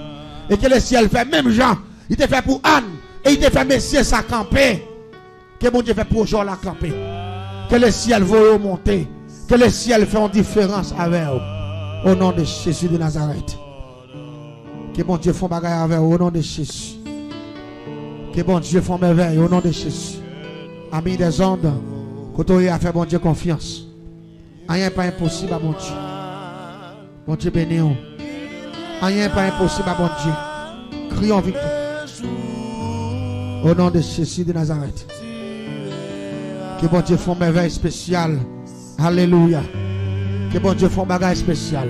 Et que le ciel fait même Jean. Il te fait pour Anne. Et il te fait Messieurs ça camper. Que bon Dieu fait pour Jean la camper. Que le ciel va monter. Que le ciel fait une différence avec eux. Au nom de Jésus de Nazareth. Que bon Dieu fasse bagaille avec eux. Au nom de Jésus. Que bon Dieu fasse merveille. Au nom de Jésus. Amis des ondes. Quand on a fait bon Dieu confiance. Rien n'est pas impossible à bon Dieu. Bon Dieu béni. Rien n'est pas impossible à bon Dieu. Crions victoire. Au nom de Jésus de Nazareth. Que bon Dieu fasse merveille spéciale. Alléluia. Que bon Dieu fasse bagage spécial.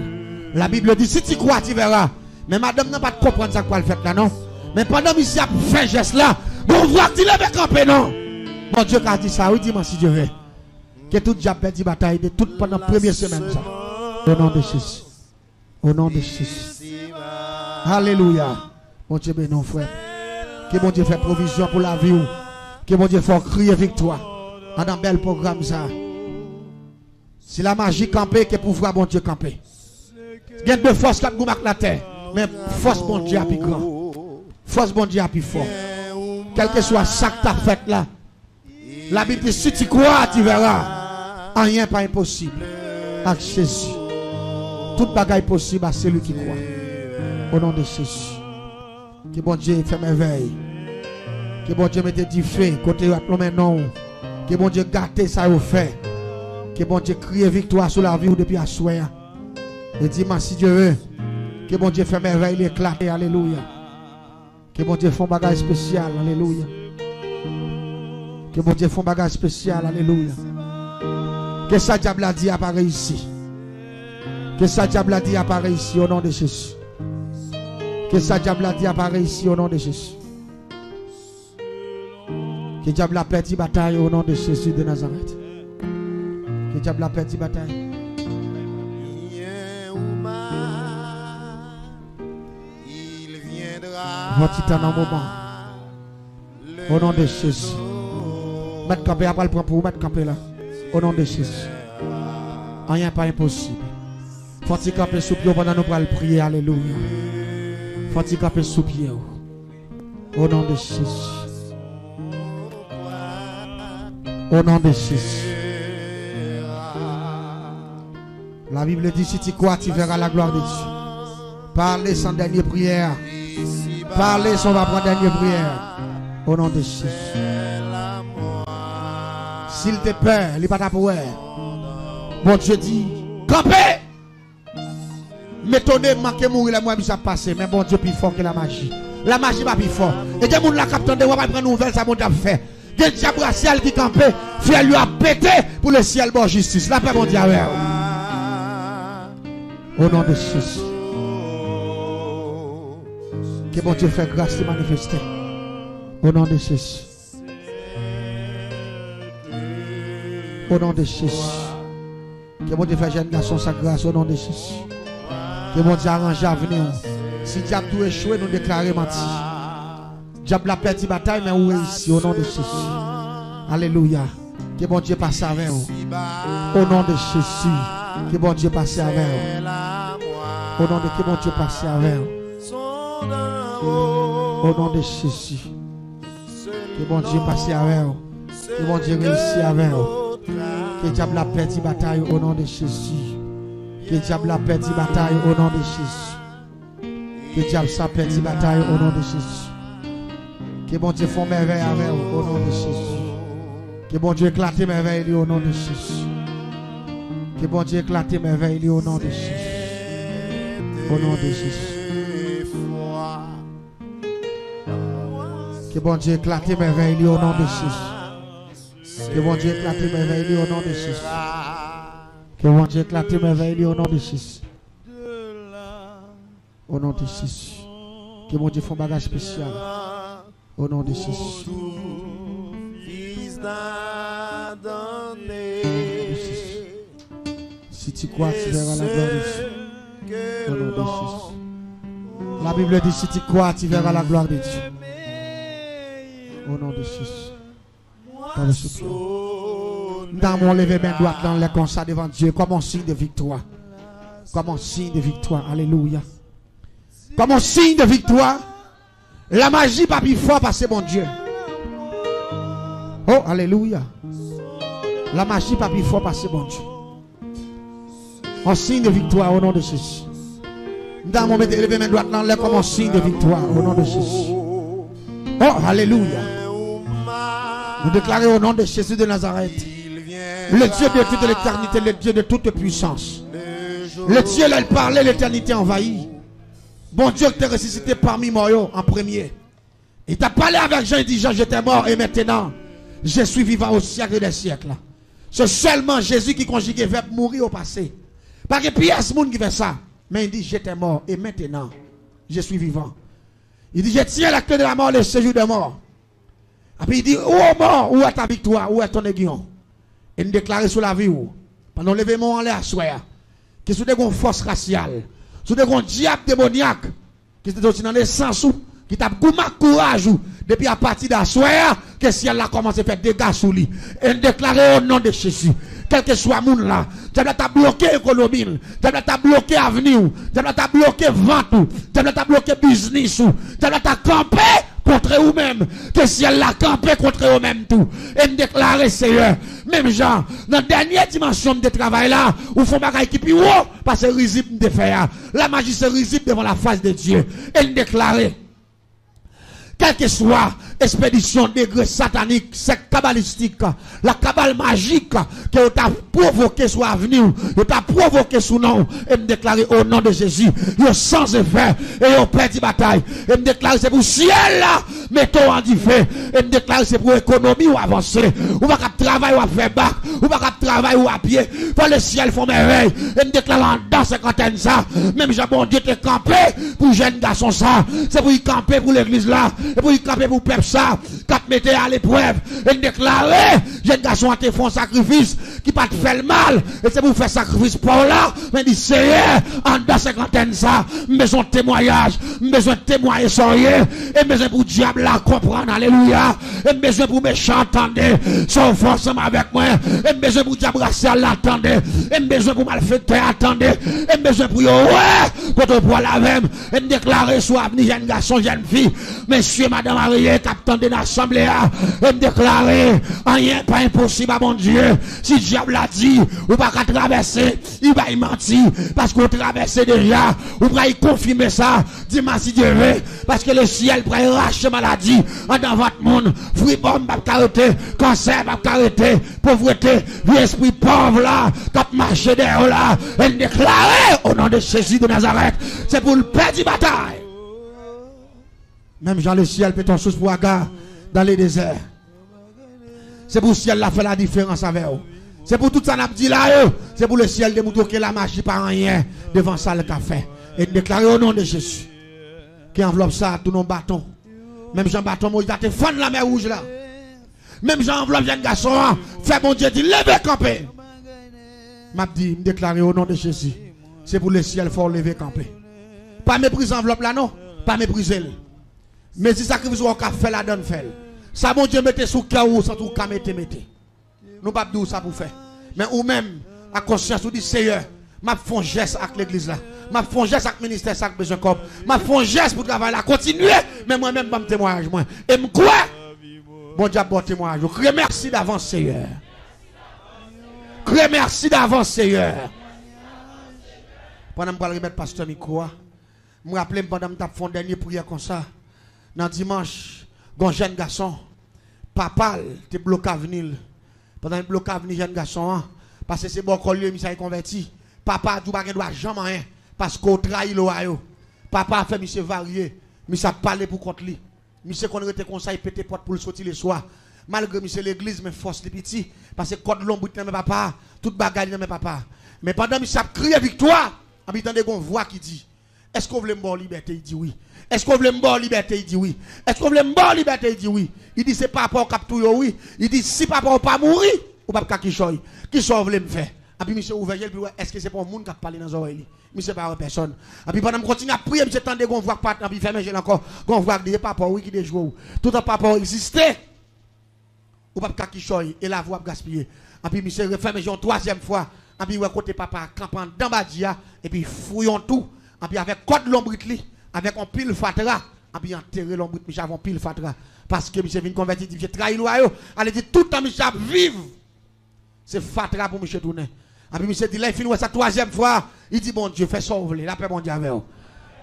La Bible dit si tu crois, tu verras. Mais madame n'a pas de comprendre ça quoi le fait là, non. Mais pendant que ici a fait geste là, bon voir qu'il avait campé, non. Bon Dieu a dit ça, oui, dis-moi si Dieu veut. Que tout diable perdu bataille de toute pendant la première semaine ça. Au nom de Jésus. Au nom de Jésus. Alléluia. Bon Dieu béni, frère. Que bon Dieu fait provision pour la vie. Que bon Dieu fait crier victoire. Dans un bel programme ça. C'est la magie campée que pour voir bon Dieu camper. Il y a deux forces qui ont la terre. Mais force bon Dieu a plus grand. Force bon Dieu a plus fort. Quel que soit ça que tu as fait là. La Bible dit si tu crois, tu verras. Rien pas impossible. Avec Jésus. Toute bagaille possible à celui qui croit. Au nom de Jésus. Que bon Dieu fait merveille. Que bon Dieu mette du feu. Côté à plomber non. Que bon Dieu gâte ça au fait. Que bon Dieu crie victoire sur la vie depuis à soir. Et dis-moi si Dieu veut. Que bon Dieu fait merveille éclater. Alléluia. Que bon Dieu fait un bagage spécial. Alléluia. Que bon Dieu fait un bagage spécial. Alléluia. Que ça diable a dit apparaît ici. Que ça diable a dit apparaît ici au nom de Jésus. Que ça diable a dit apparaît ici au nom de Jésus. Que diable a perdu bataille au nom de Jésus de Nazareth. Que diable a perdu bataille. Votre temps en moment. Au nom de Jésus. Mettre campé après le point pour mettre campé là. Au nom de Jésus. Rien pas impossible. Faut-il camper sous pied pendant nous pour prier. Alléluia. Faut-il camper sous pied. Au nom de Jésus. Au nom de Jésus. La Bible dit, si tu crois, tu verras la gloire de Dieu. Parlez sans dernière prière. Parlez sans va prendre dernière prière. Au nom de Jésus. S'il te plaît, il n'est pas ta pour. Bon Dieu dit, campez. M'étonner, manquer mourir, la moi, ça passe. Mais bon Dieu, plus fort que la magie. La magie va plus fort. Et des gens la captent de va prendre nouvelle, ça monte à faire. Des diables ciel qui campait, frère lui a pété pour le ciel bon justice. La paix mon Dieu. Au nom de Jésus. Que bon Dieu fait grâce de manifester. Au nom de Jésus. Au nom de Jésus. Que bon Dieu fait jeune garçon sa grâce au nom de Jésus. Que bon Dieu arrange l'avenir. Si diable tout échoué, nous déclarons menti. Diable a perdu bataille, mais où est ici au nom de Jésus. Alléluia. Que bon Dieu passe avec vous. Au nom de Jésus. Que bon Dieu passe avec vous. Au nom de que bon Dieu passe avec vous. Au nom de Jésus. Que bon Dieu passe avec vous. Que bon Dieu réussit avec vous. Que diable a perdu bataille au nom de Jésus. Que diable a perdu bataille au nom de Jésus. Que diable a perdu bataille au nom de Jésus. Que bon Dieu fasse merveille avec vous au nom de Jésus. Que bon Dieu éclate merveille au nom de Jésus. Que bon Dieu éclate merveille au nom de Jésus. Au nom de Jésus. Que bon Dieu éclate merveille au nom de Jésus. Que bon Dieu éclate merveille au nom de Jésus. Que bon Dieu éclate merveille au nom de Jésus. Au nom de Jésus. Que bon Dieu fasse un bagage spécial. Au nom de Jésus. Si tu crois, tu verras la gloire de Dieu. Au nom de Jésus. La Bible dit, si tu crois, tu verras la gloire de Dieu. Au nom de Jésus. Dans mon lever main droite dans les constats devant Dieu, comme un signe de victoire. Comme un signe de victoire. Alléluia. Comme un signe de victoire. La magie pas plus fort parce que c'est mon Dieu. Oh, alléluia. La magie pas plus fort parce que c'est mon Dieu. Un signe de victoire au nom de Jésus. Dans mon lever main droite dans les comme un signe de victoire au nom de Jésus. Oh, alléluia. Nous déclarons au nom de Jésus de Nazareth, le Dieu de toute l'éternité, le Dieu de toute puissance. Le Dieu, il parlait, l'éternité envahie. Bon Dieu qui t'a ressuscité parmi moi en premier. Il t'a parlé avec Jean, il dit Jean, j'étais mort et maintenant, je suis vivant au siècle des siècles. C'est seulement Jésus qui conjugue le verbe mourir au passé. Parce que pièce monde qui fait ça. Mais il dit j'étais mort et maintenant, je suis vivant. Il dit je tiens la clé de la mort, le séjour de mort. Et puis il dit, où est mort, où est ta victoire, où est ton aiguillon? Et il déclare sur la vie, pendant l'événement en l'air, que sous des forces raciales, sous des diables démoniaques, qui étaient aussi dans les sens, qui t'a courage, depuis à partir d'assoir, que si elle a commencé à faire des dégâts sur lui. Et il déclare au nom de Jésus, quel que soit le monde là, tu as bloqué l'économie, tu as bloqué l'avenir, tu as bloqué le vente, tu as bloqué le business, tu as campé contre eux-mêmes, que si elle l'a campé contre eux-mêmes tout, et me déclarer Seigneur, même genre, dans la dernière dimension de travail là, où faut bagaille qui plus haut, parce que c'est risible de faire, la magie c'est risible devant la face de Dieu, et me déclarer, quelle que soit expédition degré satanique, secte kabbalistique, la cabale magique que t'a provoqué sur l'avenir, que t'a provoqué sous nom, et me déclarer au nom de Jésus, yo sans effet, et yo perdu bataille, et me déclarer c'est pour ciel là, mettons en fait. Et me déclare c'est pour l'économie ou avancer. Ou pas qu'à travailler ou à faire bac. Ou pas qu'à travailler ou à pied. Pour le ciel font merveille. Et me déclare en dans cinquantaine ça. Même Jean Dieu te campé pour jeune garçon ça. C'est pour y camper pour l'église là. Et pour y camper pour peuple ça. Quand mettez à l'épreuve. Et me déclarer jeune garçon te font sacrifice qui pas te fait le mal. Et c'est pour faire sacrifice pour là. Mais dit Seigneur en dans cinquantaine ça. Besoin de témoignage. Besoin de témoigner sans rien. Et besoin pour diable là comprendre. Alléluia. Et besoin pour méchant entendre. Son forcément avec moi. Et besoin pour diable racial l'attendre. Et besoin pour malfaiteur attendre. Et besoin pour yo ouais. Quand on prend la même. Et me déclarer soit avenir jeune garçon, jeune fille. Monsieur, madame mariée, capitaine de l'assemblée. Et me déclarer rien pas impossible à mon Dieu. Si le diable a dit, ou pas qu'à traverser, il va y mentir. Parce qu'on traverse déjà. Ou va y confirmer ça. Dis-moi si Dieu veut. Parce que le ciel pourrait racheter maladie dans votre monde. Fruit bombe, va carreter. Cancer, va carreter. Pauvreté, l'esprit pauvre là. Cap marché derrière là. Elle déclarait au nom de Jésus de Nazareth. C'est pour le père du bataille. Même Jean le ciel peut en source pour Agar dans les déserts. C'est pour le ciel là fait la différence avec eux. C'est pour tout ça n'a dit là. C'est pour le ciel de moutons que la magie pas rien devant ça le café. Et déclarer au nom de Jésus. Qui enveloppe ça tout nos bâtons. Même Jean bâton moi il a te fendre la mer rouge là. Même Jean enveloppe jeune garçon. Fait mon Dieu dit levez camper. M'a dit me déclarer au nom de Jésus. C'est pour le ciel fort lever camper. Pas mépriser enveloppe là non. Pas mépriser. Mais si sacrifice on a fait la donne fait. Ça mon Dieu mettez sous cœur ou sans tout cas mettez. Nous pas dire ça pour faire. Mais ou même à conscience ou dit Seigneur, m'a font geste avec l'église là. M'a font geste avec le ministère ça besoin comme. M'a font geste pour travailler là. Continuer mais moi même pas me témoignage moi. Et me quoi? Bon Dieu bon témoignage. Remercie d'avance Seigneur. Remercie d'avance Seigneur. Pendant que je remettre pasteur micro, je me rappelle pendant que je fais une dernière prière comme ça. Dans dimanche, un jeune garçon, papa, te bloqué à venir. Pendant que bloqué à venir, jeune garçon, parce que c'est bon qu'on lui a converti. Papa, tu ne dois jamais rien. Parce qu'on trahit le papa a fait monsieur varié. Monsieur a parlé pour contre lui. Monsieur qu'on était conseil pété porte pour le sortir le soir. Malgré monsieur l'église, mais force les petits. Parce que code l'ombre dans mes papa, toute bagaille dans mes papa. Mais pendant que monsieur a crié victoire, il y a une voix qui dit est-ce qu'on veut me liberté? Il dit oui. Est-ce qu'on veut me liberté? Il dit oui. Est-ce qu'on veut me liberté? Il dit oui. Il dit c'est papa qui a tout oui. Il dit si papa n'a pas mourir, ou pas qui choisit. Qui soit veut me faire? Et puis monsieur ouvert, il dit est-ce que c'est pour le monde qui a parlé dans les oreilles? Monsieur pas personne. Et puis pendant que je continue à prier, monsieur tendez qu'on voit pas, et puis fermez encore, qu'on voit que papa oui qui déjoue. Tout un papa existait. Ou pas qui choisit et la voix gaspillée. Et puis monsieur referme une troisième fois. Et puis côté papa campant dans Badia et puis fouillons tout. Et puis avec code l'ombrite avec un pile fatra. Et puis enterrer l'ombrite monsieur avant pile fatra parce que monsieur vient convertir dit j'ai trahi loyaux. Allez dit tout le temps monsieur vive. C'est fatra pour monsieur tourner. Et puis monsieur dit là il finit sa troisième fois, il dit bon Dieu fais sauver la paix mon Dieu avec vous.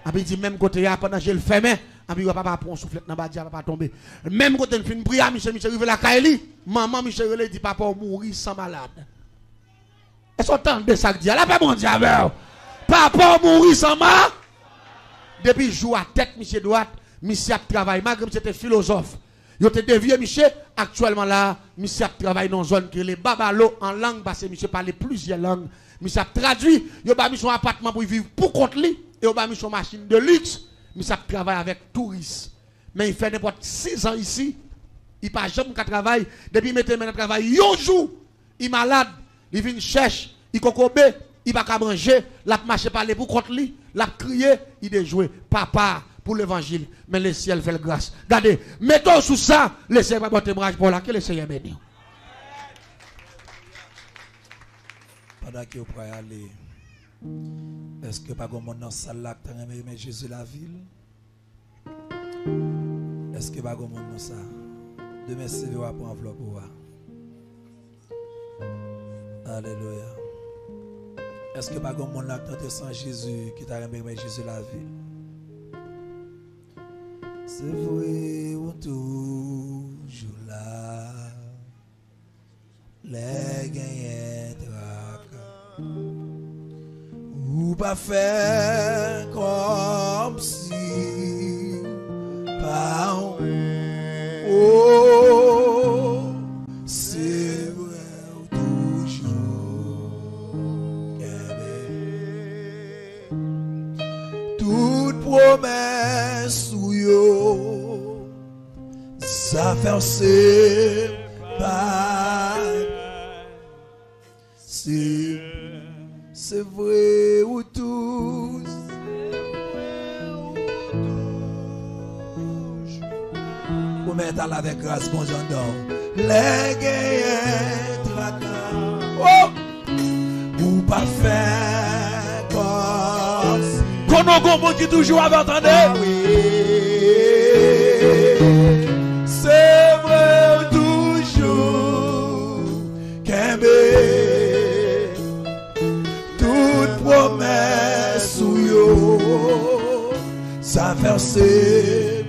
Et puis il dit même côté pendant que je le ferme. Et puis papa prend souffle dans Badia papa tomber. Même côté fin prière monsieur rive la Kaeli, maman monsieur relé dit papa mourir sans malade. Est-ce qu'on entend de ça que dit la paix mon Dieu avec vous. Papa mourir sans mal. Depuis joue à tête monsieur droite, monsieur a travaillé malgré monsieur était philosophe. Il était dévié monsieur actuellement là, monsieur a travaillé dans une zone que les babalo en langue parce que monsieur parlait plusieurs langues. Monsieur a traduit, il a mis son appartement pour vivre pour contre lui et il a mis son machine de luxe. Monsieur a travaillé avec touristes. Mais il fait n'importe 6 ans ici, il pas jamais qu'à travailler depuis mettre maintenant travail un jour, il malade, il vient chercher, il cocobe, il va pas manger, la marche parler pour contre lui, la crier, il est joué papa pour l'évangile, mais le ciel fait le grâce. Regardez, mettons sous ça, le Seigneur va témoignage pour là que le Seigneur bénit. Pendant que vous pouvez aller, est-ce que pas comme dans salle là que aimé Jésus la ville? Est-ce que pas comme dans ça? Demain CV va pour enveloppe. Alléluia. Est-ce que pas comme mon là que sans Jésus qui t'a aimé Jésus la ville? C'est vrai ou toujours là. Les gagnants traquent. Ou pas faire comme si pas Oh, c'est vrai toujours. Toute promesse ou yo, ça fait c'est pas. C'est vrai ou tous. Pour mettre à la avec grâce, bon j'endors. Les gagnants tracas. Oh! Ou pas faire comme si. Qu'on a un monde qui toujours avait entendu. C'est vrai toujours. Toute promesse ou yo, ça fait c'est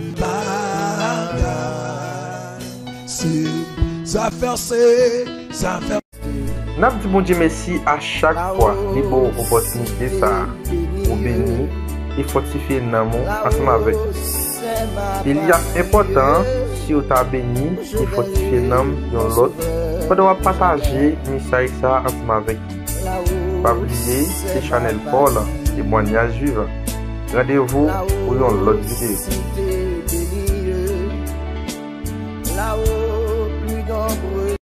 ça fait. N'a dit bon Dieu merci à chaque fois les bonnes opportunités ça pour bénir et fortifier l'amour ensemble avec. Il y a important si vous avez béni et fortifié l'amour dans l'autre, pendant partager le message ça ensemble avec. Pas oublier c'est Chanel Paul témoignage suivant. Rendez-vous pour une autre vidéo.